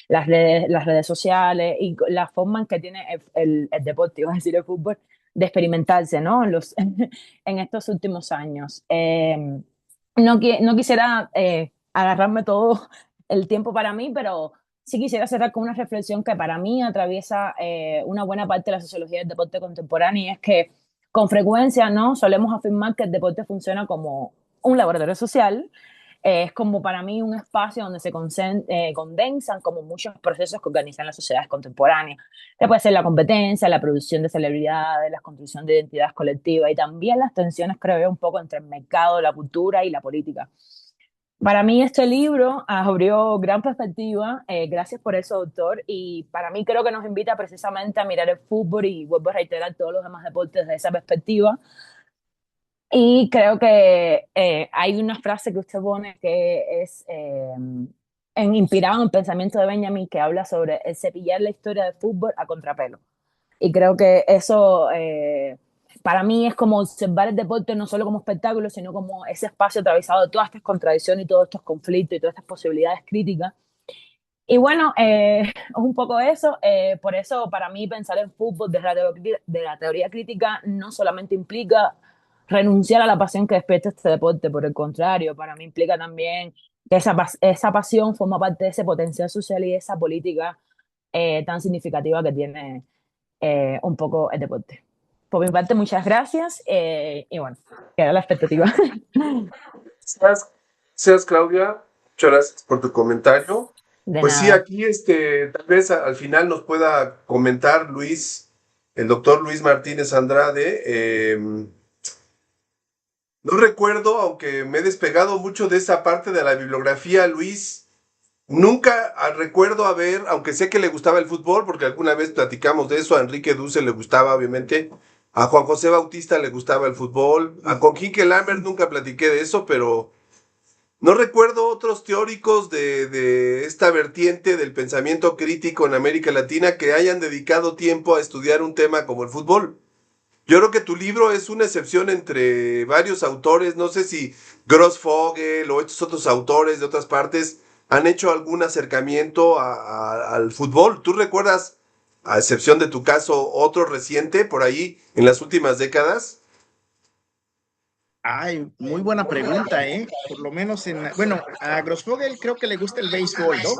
las redes sociales y la forma en que tiene el deporte, iba a decir el fútbol, de experimentarse, ¿no? En estos últimos años. No quisiera agarrarme todo el tiempo para mí, pero sí quisiera cerrar con una reflexión que para mí atraviesa una buena parte de la sociología del deporte contemporáneo, y es que con frecuencia, ¿no?, solemos afirmar que el deporte funciona como un laboratorio social. Es como para mí un espacio donde se condensan como muchos procesos que organizan las sociedades contemporáneas, que puede ser la competencia, la producción de celebridades, la construcción de identidades colectivas, y también las tensiones, creo yo, un poco entre el mercado, la cultura y la política. Para mí este libro abrió gran perspectiva, gracias por eso, doctor, y para mí creo que nos invita precisamente a mirar el fútbol, y vuelvo a reiterar todos los demás deportes desde esa perspectiva. Y creo que hay una frase que usted pone que es inspirada en el pensamiento de Benjamin, que habla sobre el cepillar la historia del fútbol a contrapelo. Y creo que eso para mí es como observar el deporte no solo como espectáculo, sino como ese espacio atravesado de todas estas contradicciones y todos estos conflictos y todas estas posibilidades críticas. Y bueno, es un poco eso. Por eso para mí pensar en fútbol de la teoría crítica no solamente implica renunciar a la pasión que despierta este deporte, por el contrario, para mí implica también que esa pasión forma parte de ese potencial social y de esa política tan significativa que tiene un poco el deporte. Por mi parte, muchas gracias, y bueno, queda la expectativa. Gracias, Claudia. Muchas gracias por tu comentario. De Pues sí, nada. aquí tal vez al final nos pueda comentar Luis, el doctor Luis Martínez Andrade. No recuerdo, aunque me he despegado mucho de esa parte de la bibliografía, Luis. Nunca recuerdo haber, aunque sé que le gustaba el fútbol, porque alguna vez platicamos de eso, a Enrique Duce le gustaba, obviamente, A Juan José Bautista le gustaba el fútbol. Con Quique Lambert nunca platiqué de eso, pero no recuerdo otros teóricos de esta vertiente del pensamiento crítico en América Latina que hayan dedicado tiempo a estudiar un tema como el fútbol. Yo creo que tu libro es una excepción entre varios autores. No sé si Grossfogel o estos otros autores de otras partes han hecho algún acercamiento al fútbol. ¿Tú recuerdas, a excepción de tu caso, otro reciente por ahí en las últimas décadas? Ay, muy buena pregunta, ¿eh? Por lo menos bueno, a Grossfogel creo que le gusta el béisbol, ¿no?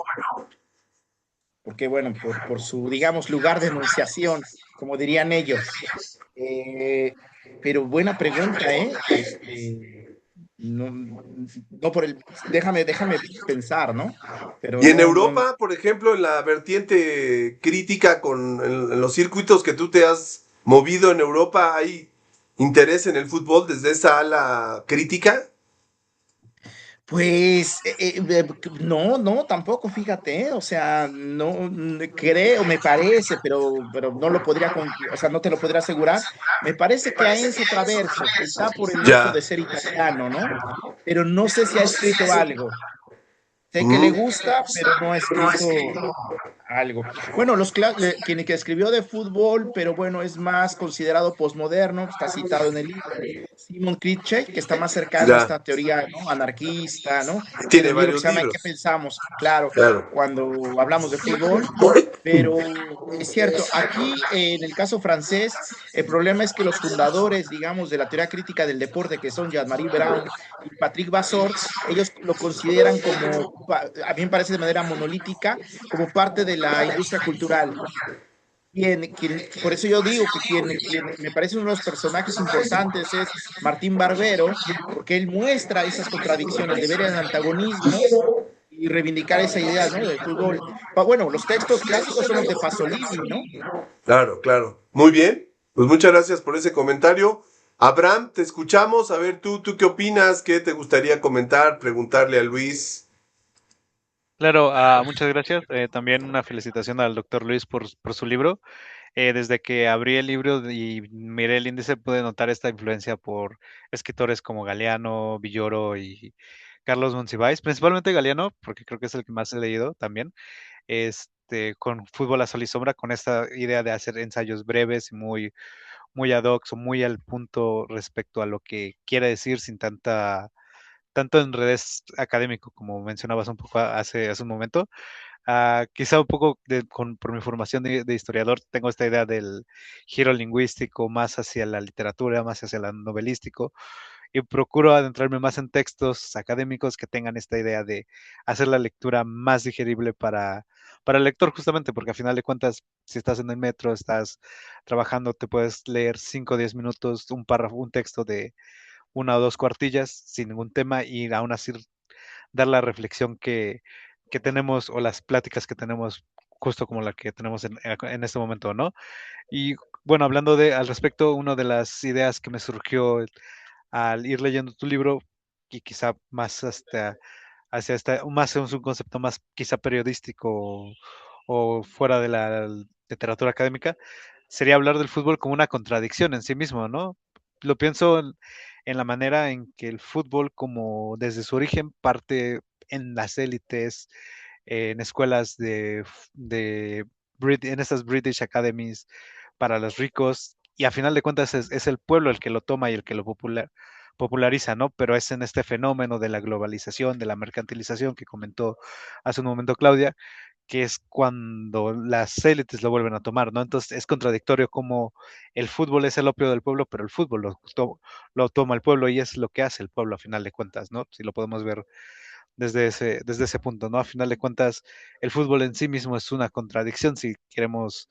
Porque, bueno, por su, digamos, lugar de enunciación, como dirían ellos. Eh, pero buena pregunta, ¿eh? No, no por el, déjame pensar, ¿no? Pero Y en no, no, Europa, por ejemplo, en la vertiente crítica en los circuitos que tú te has movido en Europa, ¿hay interés en el fútbol desde esa ala crítica? pues no, no, tampoco, fíjate, o sea, no creo, me parece, pero no lo podría, o sea, no te lo podría asegurar. Me parece que a Enzo Traverso, quizá por el hecho Ya. de ser italiano, ¿no? Pero no sé si ha escrito algo. Sé que le Mm, gusta, pero no ha escrito algo. Bueno, quien que escribió de fútbol, pero bueno, es más considerado posmoderno, está citado en el libro, Simon Critchet, que está más cercano a ya. esta teoría, ¿no? Anarquista, ¿no? Tiene Tiene un libro que varios se llama ¿En qué libros. pensamos? Claro, Claro. cuando hablamos de fútbol. Pero es cierto, aquí en el caso francés, el problema es que los fundadores, digamos, de la teoría crítica del deporte, que son Jean-Marie Brown y Patrick Vassor, ellos lo consideran como, a mí me parece de manera monolítica, como parte de la industria cultural. Por eso yo digo que quien me parece uno de los personajes importantes es Martín Barbero, porque él muestra esas contradicciones de ver el antagonismo y reivindicar esa idea, ¿no? Del fútbol. Bueno, los textos clásicos son los de Pasolini, ¿no? Claro, claro. Muy bien. Pues muchas gracias por ese comentario. Abraham, te escuchamos. A ver, tú qué opinas, qué te gustaría comentar, preguntarle a Luis. Claro, muchas gracias. También una felicitación al doctor Luis por su libro. Desde que abrí el libro y miré el índice, pude notar esta influencia por escritores como Galeano, Villoro y Carlos Monsiváis, principalmente Galeano, porque creo que es el que más he leído también, con Fútbol a Sol y Sombra, con esta idea de hacer ensayos breves y muy ad hoc o muy al punto respecto a lo que quiere decir sin tanto enredes académico, como mencionabas un poco hace un momento. Quizá un poco por mi formación de historiador, tengo esta idea del giro lingüístico más hacia la literatura, más hacia la novelístico, y procuro adentrarme más en textos académicos que tengan esta idea de hacer la lectura más digerible para el lector, justamente porque a final de cuentas, si estás en el metro, estás trabajando, te puedes leer 5 o 10 minutos, un párrafo, un texto de una o dos cuartillas sin ningún tema y aún así dar la reflexión que tenemos o las pláticas que tenemos justo como la que tenemos en este momento, ¿no? Y bueno, hablando al respecto, una de las ideas que me surgió al ir leyendo tu libro, y quizá más hacia más es un concepto más quizá periodístico o fuera de la literatura académica, sería hablar del fútbol como una contradicción en sí mismo, ¿no? Lo pienso en la manera en que el fútbol, como desde su origen, parte en las élites, en escuelas en estas British Academies para los ricos, y a final de cuentas es el pueblo el que lo toma y el que lo populariza, ¿no? Pero es en este fenómeno de la globalización, de la mercantilización que comentó hace un momento Claudia, que es cuando las élites lo vuelven a tomar, ¿no? Entonces es contradictorio como el fútbol es el opio del pueblo, pero el fútbol lo toma el pueblo y es lo que hace el pueblo a final de cuentas, ¿no? Si lo podemos ver desde ese punto, ¿no? A final de cuentas, el fútbol en sí mismo es una contradicción si queremos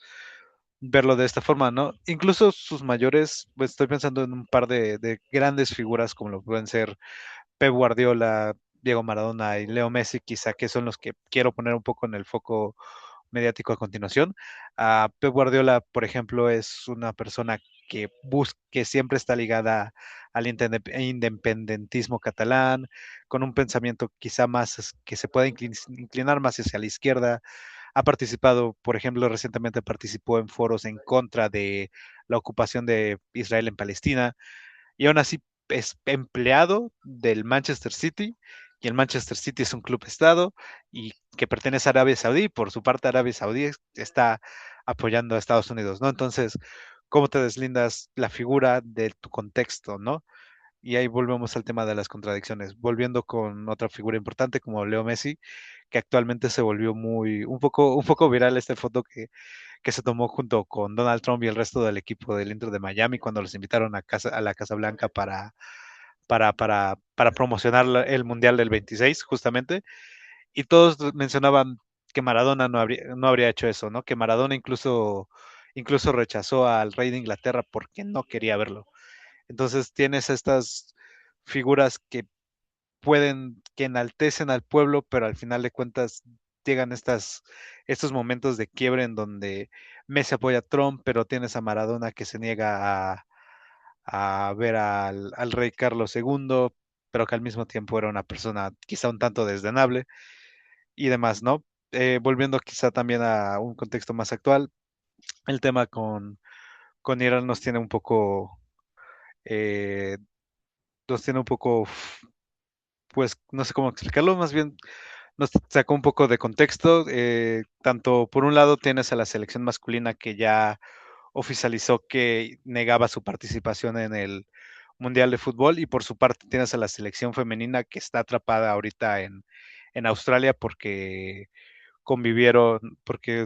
verlo de esta forma, ¿no? Incluso sus mayores, pues estoy pensando en un par de grandes figuras como lo pueden ser Pep Guardiola, Diego Maradona y Leo Messi, quizá que son los que quiero poner un poco en el foco mediático a continuación. Pep Guardiola, por ejemplo, es una persona que siempre está ligada al independentismo catalán, con un pensamiento quizá más que se pueda inclinar más hacia la izquierda, ha participado, por ejemplo, recientemente participó en foros en contra de la ocupación de Israel en Palestina, y aún así es empleado del Manchester City, y el Manchester City es un club estado y que pertenece a Arabia Saudí. Por su parte, Arabia Saudí está apoyando a Estados Unidos, ¿no? Entonces, ¿cómo te deslindas la figura de tu contexto, ¿no? Y ahí volvemos al tema de las contradicciones, volviendo con otra figura importante como Leo Messi, que actualmente se volvió un poco viral esta foto que se tomó junto con Donald Trump y el resto del equipo del Inter de Miami cuando los invitaron a la Casa Blanca para promocionar el Mundial del 26, justamente. Y todos mencionaban que Maradona no habría hecho eso, ¿no? Que Maradona incluso rechazó al rey de Inglaterra porque no quería verlo. Entonces tienes estas figuras que enaltecen al pueblo, pero al final de cuentas llegan estos momentos de quiebre en donde Messi apoya a Trump, pero tienes a Maradona que se niega a ver al rey Carlos II, pero que al mismo tiempo era una persona quizá un tanto desdenable y demás, ¿no? Volviendo quizá también a un contexto más actual, el tema con Irán eh, nos tiene un poco, pues no sé cómo explicarlo, más bien nos sacó un poco de contexto. Tanto por un lado tienes a la selección masculina que ya oficializó que negaba su participación en el Mundial de Fútbol, y por su parte tienes a la selección femenina que está atrapada ahorita en Australia porque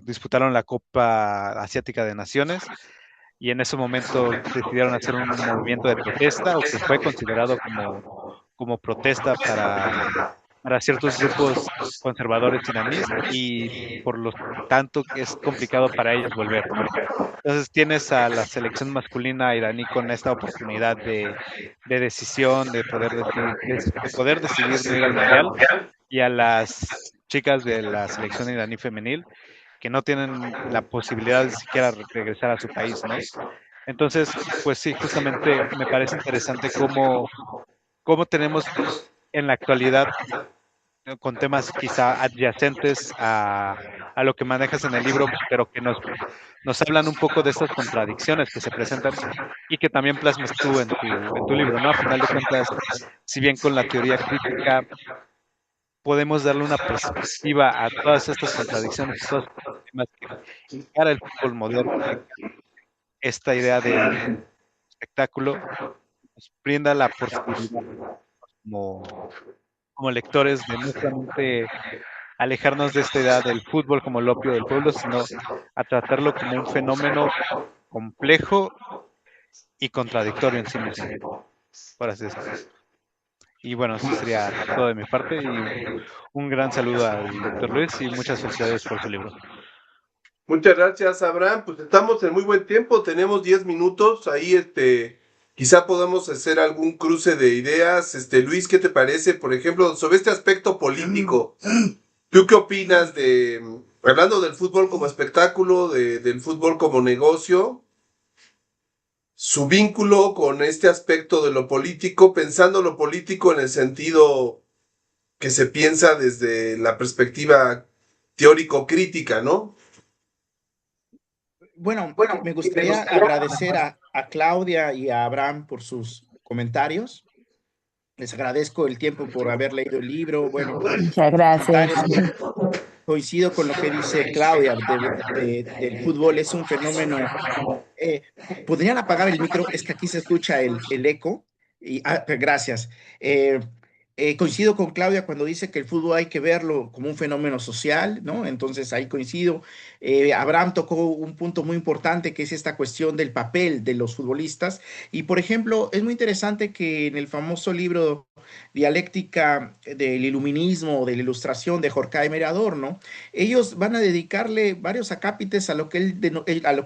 disputaron la Copa Asiática de Naciones, y en ese momento decidieron hacer un movimiento de protesta, o que fue considerado como protesta para ciertos grupos conservadores iraníes, y por lo tanto es complicado para ellos volver, ¿no? Entonces tienes a la selección masculina iraní con esta oportunidad de decisión, de poder decidir no ir al mundial, y a las chicas de la selección iraní femenil que no tienen la posibilidad de siquiera regresar a su país, ¿no? Entonces, pues sí, justamente me parece interesante cómo tenemos en la actualidad, con temas quizá adyacentes a lo que manejas en el libro, pero que nos hablan un poco de estas contradicciones que se presentan y que también plasmas tú en tu libro, ¿no? A final de cuentas, si bien con la teoría crítica podemos darle una perspectiva a todas estas contradicciones, a todos estos temas que encara el fútbol moderno, esta idea del espectáculo nos brinda la posibilidad como, como lectores de no solamente alejarnos de esta idea del fútbol como el opio del pueblo, sino a tratarlo como un fenómeno complejo y contradictorio en sí mismo, por así decirlo. Y bueno, eso sería todo de mi parte, y un gran saludo al doctor Luis y muchas felicidades por su libro. Muchas gracias, Abraham. Pues estamos en muy buen tiempo, tenemos 10 minutos. Ahí, quizá podamos hacer algún cruce de ideas. Luis, ¿qué te parece? Por ejemplo, sobre este aspecto político, ¿tú qué opinas hablando del fútbol como espectáculo, del fútbol como negocio, su vínculo con este aspecto de lo político, pensando lo político en el sentido que se piensa desde la perspectiva teórico-crítica, ¿no? Bueno, me gustaría agradecer a Claudia y a Abraham por sus comentarios. Les agradezco el tiempo por haber leído el libro. Bueno, Muchas gracias. coincido con lo que dice Claudia del fútbol. Es un fenómeno. ¿Podrían apagar el micro? Es que aquí se escucha el eco. Gracias. Coincido con Claudia cuando dice que el fútbol hay que verlo como un fenómeno social, ¿no? Entonces ahí coincido. Abraham tocó un punto muy importante que es esta cuestión del papel de los futbolistas. Y por ejemplo, es muy interesante que en el famoso libro Dialéctica del Iluminismo o de la Ilustración de Horkheimer y Adorno, ellos van a dedicarle varios acápites a lo que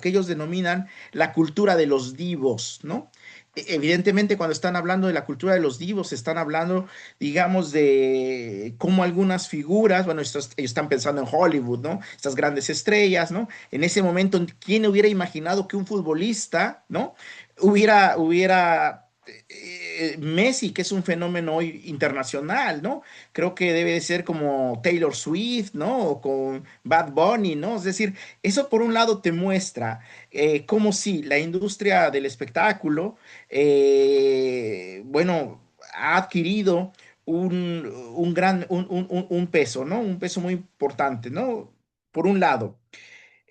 ellos denominan la cultura de los divos, ¿no? Evidentemente, cuando están hablando de la cultura de los divos, están hablando, digamos, de cómo algunas figuras, bueno, ellos están pensando en Hollywood, ¿no? Estas grandes estrellas, ¿no? En ese momento, ¿quién hubiera imaginado que un futbolista, ¿no? Hubiera Messi, que es un fenómeno hoy internacional, ¿no? Creo que debe de ser como Taylor Swift, ¿no? O con Bad Bunny, ¿no? Es decir, eso por un lado te muestra cómo sí, la industria del espectáculo, bueno, ha adquirido un gran, un peso, ¿no? Un peso muy importante, ¿no? Por un lado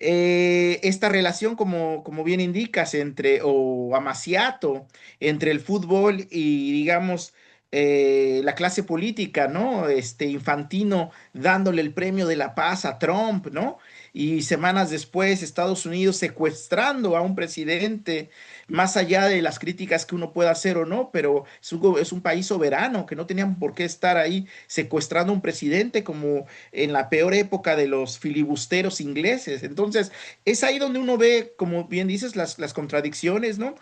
esta relación, como bien indicas, o amaciato, entre el fútbol y, digamos, la clase política, ¿no? Infantino dándole el premio de la paz a Trump, ¿no? Y semanas después, Estados Unidos secuestrando a un presidente, más allá de las críticas que uno pueda hacer o no, pero es un país soberano, que no tenían por qué estar ahí secuestrando a un presidente como en la peor época de los filibusteros ingleses. Entonces, es ahí donde uno ve, como bien dices, las contradicciones, ¿no?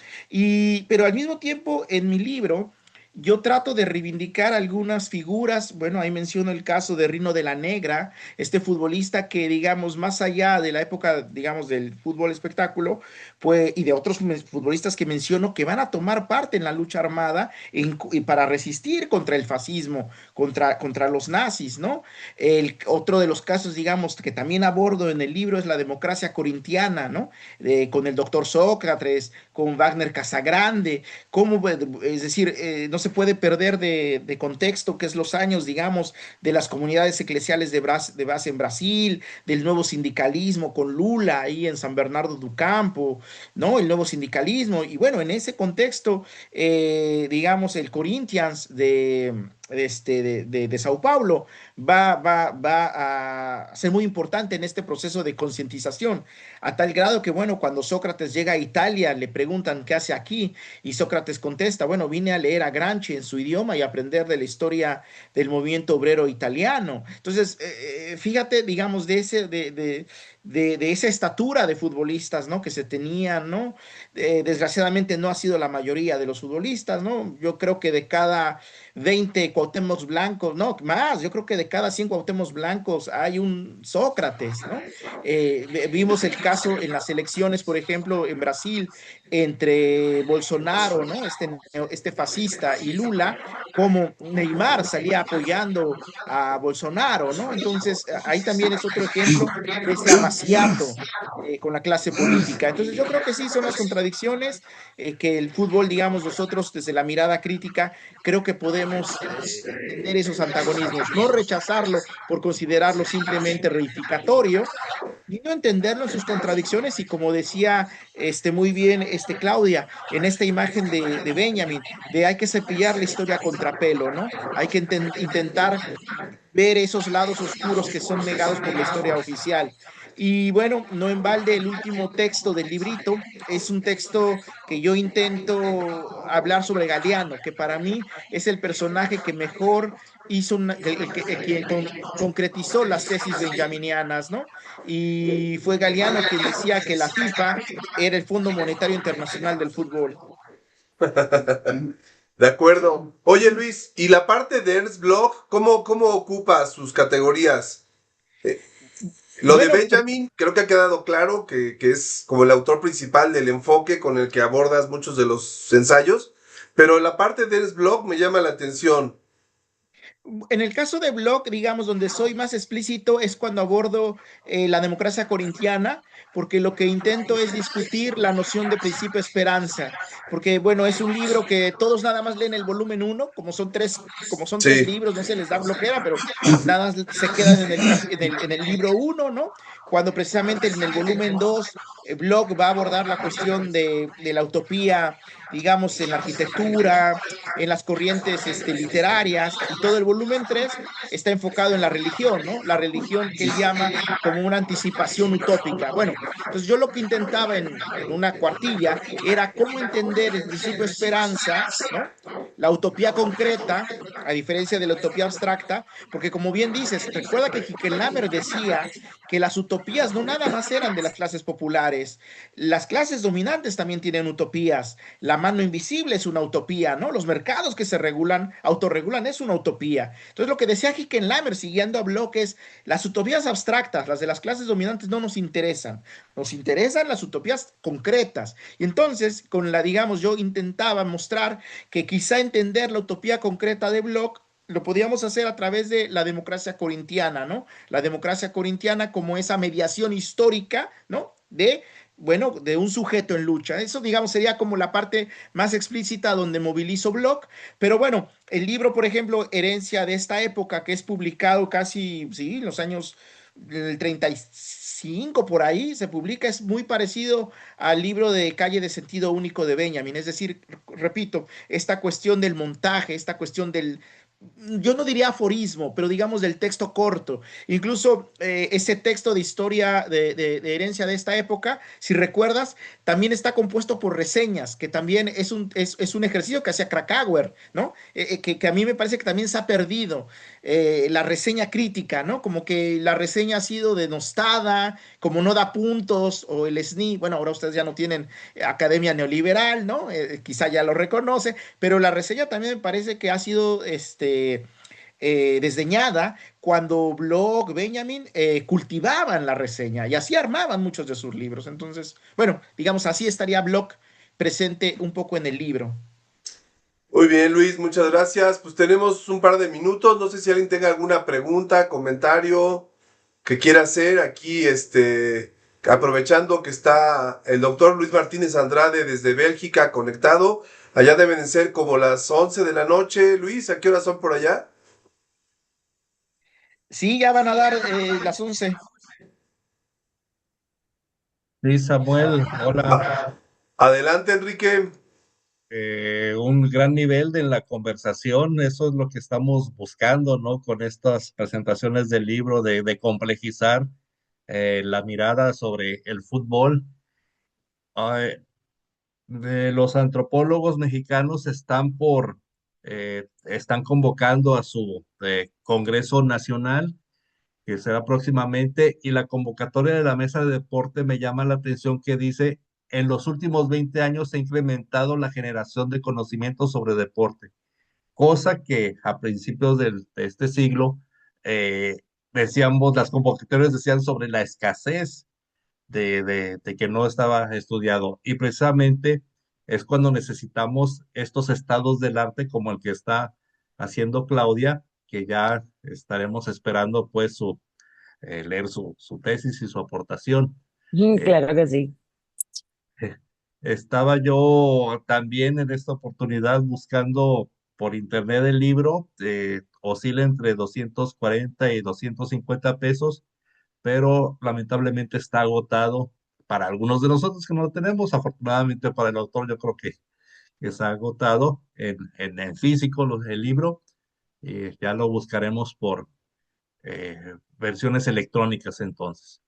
Pero al mismo tiempo, en mi libro, yo trato de reivindicar algunas figuras, bueno, ahí menciono el caso de Rino de la Negra, este futbolista que, digamos, más allá de la época, digamos, del fútbol espectáculo, pues, y de otros futbolistas que menciono que van a tomar parte en la lucha armada y para resistir contra el fascismo, contra los nazis, ¿no? Otro de los casos, digamos, que también abordo en el libro es la democracia corintiana, ¿no? Con el doctor Sócrates, con Wagner Casagrande, cómo, es decir, no se puede perder de contexto que es los años, digamos, de las comunidades eclesiales de base en Brasil, del nuevo sindicalismo con Lula ahí en San Bernardo do Campo, ¿no? El nuevo sindicalismo. Y bueno, en ese contexto, digamos, el Corinthians de Sao Paulo va a ser muy importante en este proceso de concientización, a tal grado que, bueno, cuando Sócrates llega a Italia, le preguntan qué hace aquí, y Sócrates contesta, bueno, vine a leer a Gramsci en su idioma y aprender de la historia del movimiento obrero italiano. Entonces, fíjate, digamos, de esa estatura de futbolistas, ¿no? Que se tenían, ¿no? Desgraciadamente no ha sido la mayoría de los futbolistas, ¿no? Yo creo que de cada 20 Cuauhtémoc blancos, no, más, yo creo que de cada 100 Cuauhtémoc blancos hay un Sócrates, ¿no? Vimos el caso en las elecciones, por ejemplo, en Brasil, entre Bolsonaro, ¿no? Este fascista y Lula, como Neymar salía apoyando a Bolsonaro, ¿no? Entonces, ahí también es otro ejemplo de este amaciato con la clase política. Entonces, yo creo que sí son las contradicciones que el fútbol, digamos, nosotros desde la mirada crítica, creo que podemos entender esos antagonismos, no rechazarlo por considerarlo simplemente reificatorio, y no entenderlo en sus contradicciones y como decía muy bien Claudia, en esta imagen de Benjamin, de hay que cepillar la historia a contrapelo, ¿no? Hay que intentar ver esos lados oscuros que son negados por la historia oficial. Y bueno, no en balde el último texto del librito es un texto que yo intento hablar sobre Galeano, que para mí es el personaje que mejor hizo, concretizó las tesis benjaminianas, ¿no? Y fue Galeano quien decía que la FIFA era el Fondo Monetario Internacional del fútbol. De acuerdo. Oye, Luis, ¿y la parte de Ernst Bloch, cómo ocupa sus categorías? Lo Bueno, de Benjamin, creo que ha quedado claro que es como el autor principal del enfoque con el que abordas muchos de los ensayos, pero la parte de Ernst Bloch me llama la atención. En el caso de Bloch, digamos, donde soy más explícito es cuando abordo la democracia corintiana, porque lo que intento es discutir la noción de principio esperanza, porque bueno, es un libro que todos nada más leen el volumen 1, como son tres Sí. libros, no se les da flojera, pero nada más se quedan en el libro 1, ¿no? Cuando precisamente en el volumen 2, Bloch va a abordar la cuestión de la utopía, digamos, en la arquitectura, en las corrientes literarias, y todo el volumen 3 está enfocado en la religión, ¿no? La religión que él llama como una anticipación utópica. Bueno, entonces yo lo que intentaba en una cuartilla era cómo entender el principio esperanza, ¿no? La utopía concreta, a diferencia de la utopía abstracta, porque como bien dices, recuerda que Hickenlhammer decía que las utopías no nada más eran de las clases populares, las clases dominantes también tienen utopías, la mano invisible es una utopía, ¿no? Los mercados que se regulan, autorregulan, es una utopía. Entonces, lo que decía Hickenlooper, siguiendo a Bloch, es las utopías abstractas, las de las clases dominantes, no nos interesan. Nos interesan las utopías concretas. Y entonces, digamos, yo intentaba mostrar que quizá entender la utopía concreta de Bloch lo podíamos hacer a través de la democracia corintiana, ¿no? La democracia corintiana como esa mediación histórica, ¿no? De un sujeto en lucha. Eso, digamos, sería como la parte más explícita donde movilizo Bloch. Pero bueno, el libro, por ejemplo, Herencia de esta época, que es publicado casi, sí, en los años del 35 por ahí, se publica, es muy parecido al libro de Calle de Sentido Único de Benjamin. Es decir, repito, esta cuestión del montaje, esta cuestión del, yo no diría aforismo, pero digamos del texto corto. Incluso ese texto de historia de herencia de esta época, si recuerdas, también está compuesto por reseñas, que también es un ejercicio que hacía Krakauer, ¿no? Que a mí me parece que también se ha perdido la reseña crítica, ¿no? Como que la reseña ha sido denostada, como no da puntos, o el SNI, bueno, ahora ustedes ya no tienen academia neoliberal, ¿no? Quizá ya lo reconoce, pero la reseña también me parece que ha sido desdeñada cuando Bloch, Benjamin cultivaban la reseña y así armaban muchos de sus libros. Entonces, bueno, digamos así estaría Bloch presente un poco en el libro. Muy bien, Luis, muchas gracias. Pues tenemos un par de minutos. No sé si alguien tenga alguna pregunta, comentario que quiera hacer aquí, aprovechando que está el doctor Luis Martínez Andrade desde Bélgica conectado. Allá deben de ser como las 11 de la noche. Luis, ¿a qué horas son por allá? Sí, ya van a dar las 11. Sí, Samuel, hola. Adelante, Enrique. Un gran nivel de la conversación, eso es lo que estamos buscando, ¿no? Con estas presentaciones del libro, de complejizar la mirada sobre el fútbol. Ay, los antropólogos mexicanos están convocando a su Congreso Nacional, que será próximamente, y la convocatoria de la mesa de deporte me llama la atención que dice, en los últimos 20 años se ha incrementado la generación de conocimientos sobre deporte, cosa que a principios de este siglo eh, decíamos, las convocatorias decían sobre la escasez de que no estaba estudiado. Y precisamente es cuando necesitamos estos estados del arte como el que está haciendo Claudia, que ya estaremos esperando pues leer su tesis y su aportación. Eh, Claro que sí. Estaba yo también en esta oportunidad buscando por internet el libro, oscila entre 240 y 250 pesos, pero lamentablemente está agotado para algunos de nosotros que no lo tenemos. Afortunadamente para el autor yo creo que está agotado en físico el libro. Ya lo buscaremos por versiones electrónicas entonces.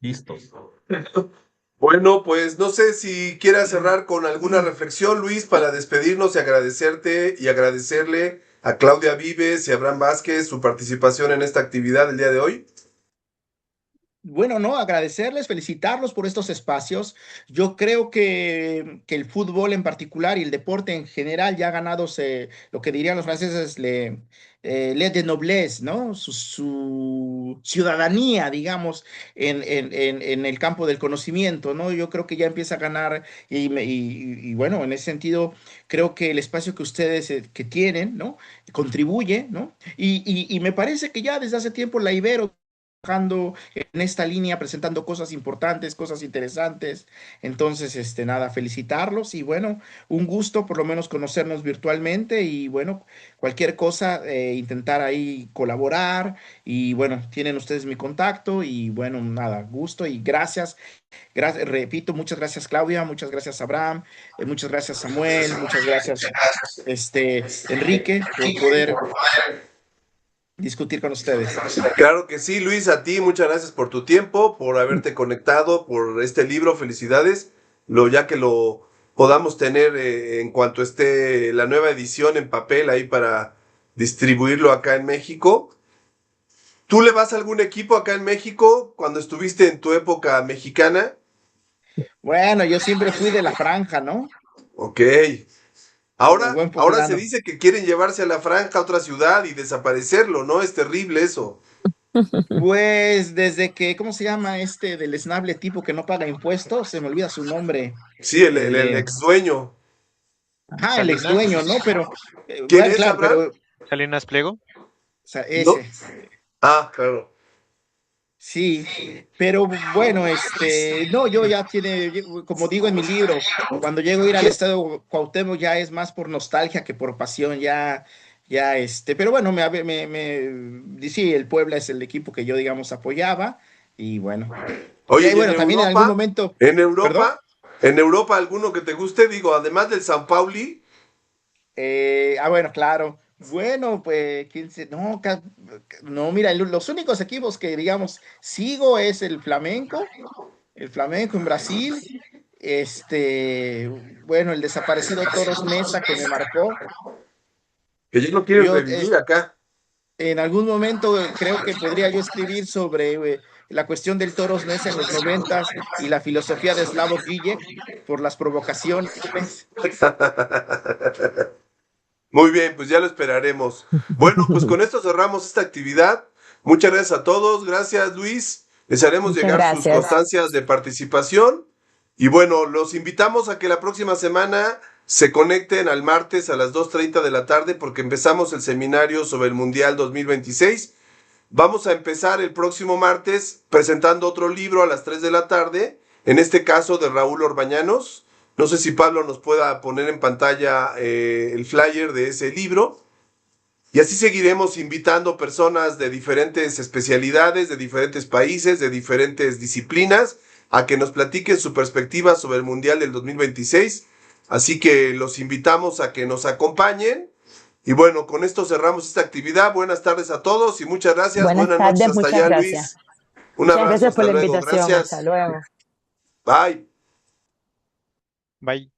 Listo. Bueno, pues no sé si quieras cerrar con alguna reflexión, Luis, para despedirnos y agradecerte y agradecerle a Claudia Vives y a Abraham Vázquez su participación en esta actividad el día de hoy. Bueno, no, agradecerles, felicitarlos por estos espacios. Yo creo que el fútbol en particular y el deporte en general ya ha ganado lo que dirían los franceses, le de noblesse, ¿no? Su ciudadanía, digamos, en el campo del conocimiento, ¿no? Yo creo que ya empieza a ganar y bueno, en ese sentido, creo que el espacio que ustedes que tienen, ¿no? Contribuye, ¿no? Y me parece que ya desde hace tiempo la Ibero trabajando en esta línea, presentando cosas importantes, cosas interesantes. Entonces, nada, felicitarlos y bueno, un gusto por lo menos conocernos virtualmente y bueno, cualquier cosa, intentar ahí colaborar y bueno, tienen ustedes mi contacto y bueno, nada, gusto y gracias. Gracias, repito, muchas gracias Claudia, muchas gracias Abraham, muchas gracias Samuel, muchas gracias Enrique por poder discutir con ustedes. Claro que sí, Luis, a ti muchas gracias por tu tiempo, por haberte conectado, por este libro, felicidades. Ya que lo podamos tener en cuanto esté la nueva edición en papel ahí para distribuirlo acá en México. ¿Tú le vas a algún equipo acá en México cuando estuviste en tu época mexicana? Bueno, yo siempre fui de la franja, ¿no? Ok. Como el Ahora, buen ahora se poblano. dice que quieren llevarse a la franja a otra ciudad y desaparecerlo, ¿no? Es terrible eso. Pues desde que, ¿cómo se llama este del esnable tipo que no paga impuestos? Se me olvida su nombre. Sí, el El, ex dueño. ajá, el ex Salinas, dueño, ¿no? Pero, ¿Quién bueno, es, claro, pero, Abraham? o Salinas Pliego. sea, No. ese. Ah, claro. Sí, pero bueno, no, yo ya tiene, como digo en mi libro, cuando llego a ir al estadio Cuauhtémoc ya es más por nostalgia que por pasión, pero bueno, sí, el Puebla es el equipo que yo, digamos, apoyaba, y bueno, Oye, ¿y bueno, también en algún momento, En perdón, Europa, en Europa alguno que te guste? Digo, además del San Pauli, bueno, claro. Bueno, pues, no, no, mira, los únicos equipos que, digamos, sigo es el Flamenco en Brasil, bueno, el desaparecido Toros Neza que me marcó. que ya no quieres Yo revivir acá. en algún momento creo que podría yo escribir sobre la cuestión del Toros Neza en los noventas y la filosofía de Slavoj Žižek por las provocaciones. Muy bien, pues ya lo esperaremos. Bueno, pues con esto cerramos esta actividad. Muchas gracias a todos. Gracias, Luis. Les haremos Muchas llegar sus gracias. constancias de participación. Y bueno, los invitamos a que la próxima semana se conecten al martes a las 2:30 de la tarde porque empezamos el seminario sobre el Mundial 2026. Vamos a empezar el próximo martes presentando otro libro a las 3 de la tarde, en este caso de Raúl Orbañanos. No sé si Pablo nos pueda poner en pantalla el flyer de ese libro. Y así seguiremos invitando personas de diferentes especialidades, de diferentes países, de diferentes disciplinas, a que nos platiquen su perspectiva sobre el Mundial del 2026. Así que los invitamos a que nos acompañen. Y bueno, con esto cerramos esta actividad. Buenas tardes a todos y muchas gracias. Buenas Buenas noches tardes, hasta muchas allá, gracias. Luis. Un Muchas abrazo, gracias por hasta la luego. invitación. Hasta Gracias. luego. Bye. Bye.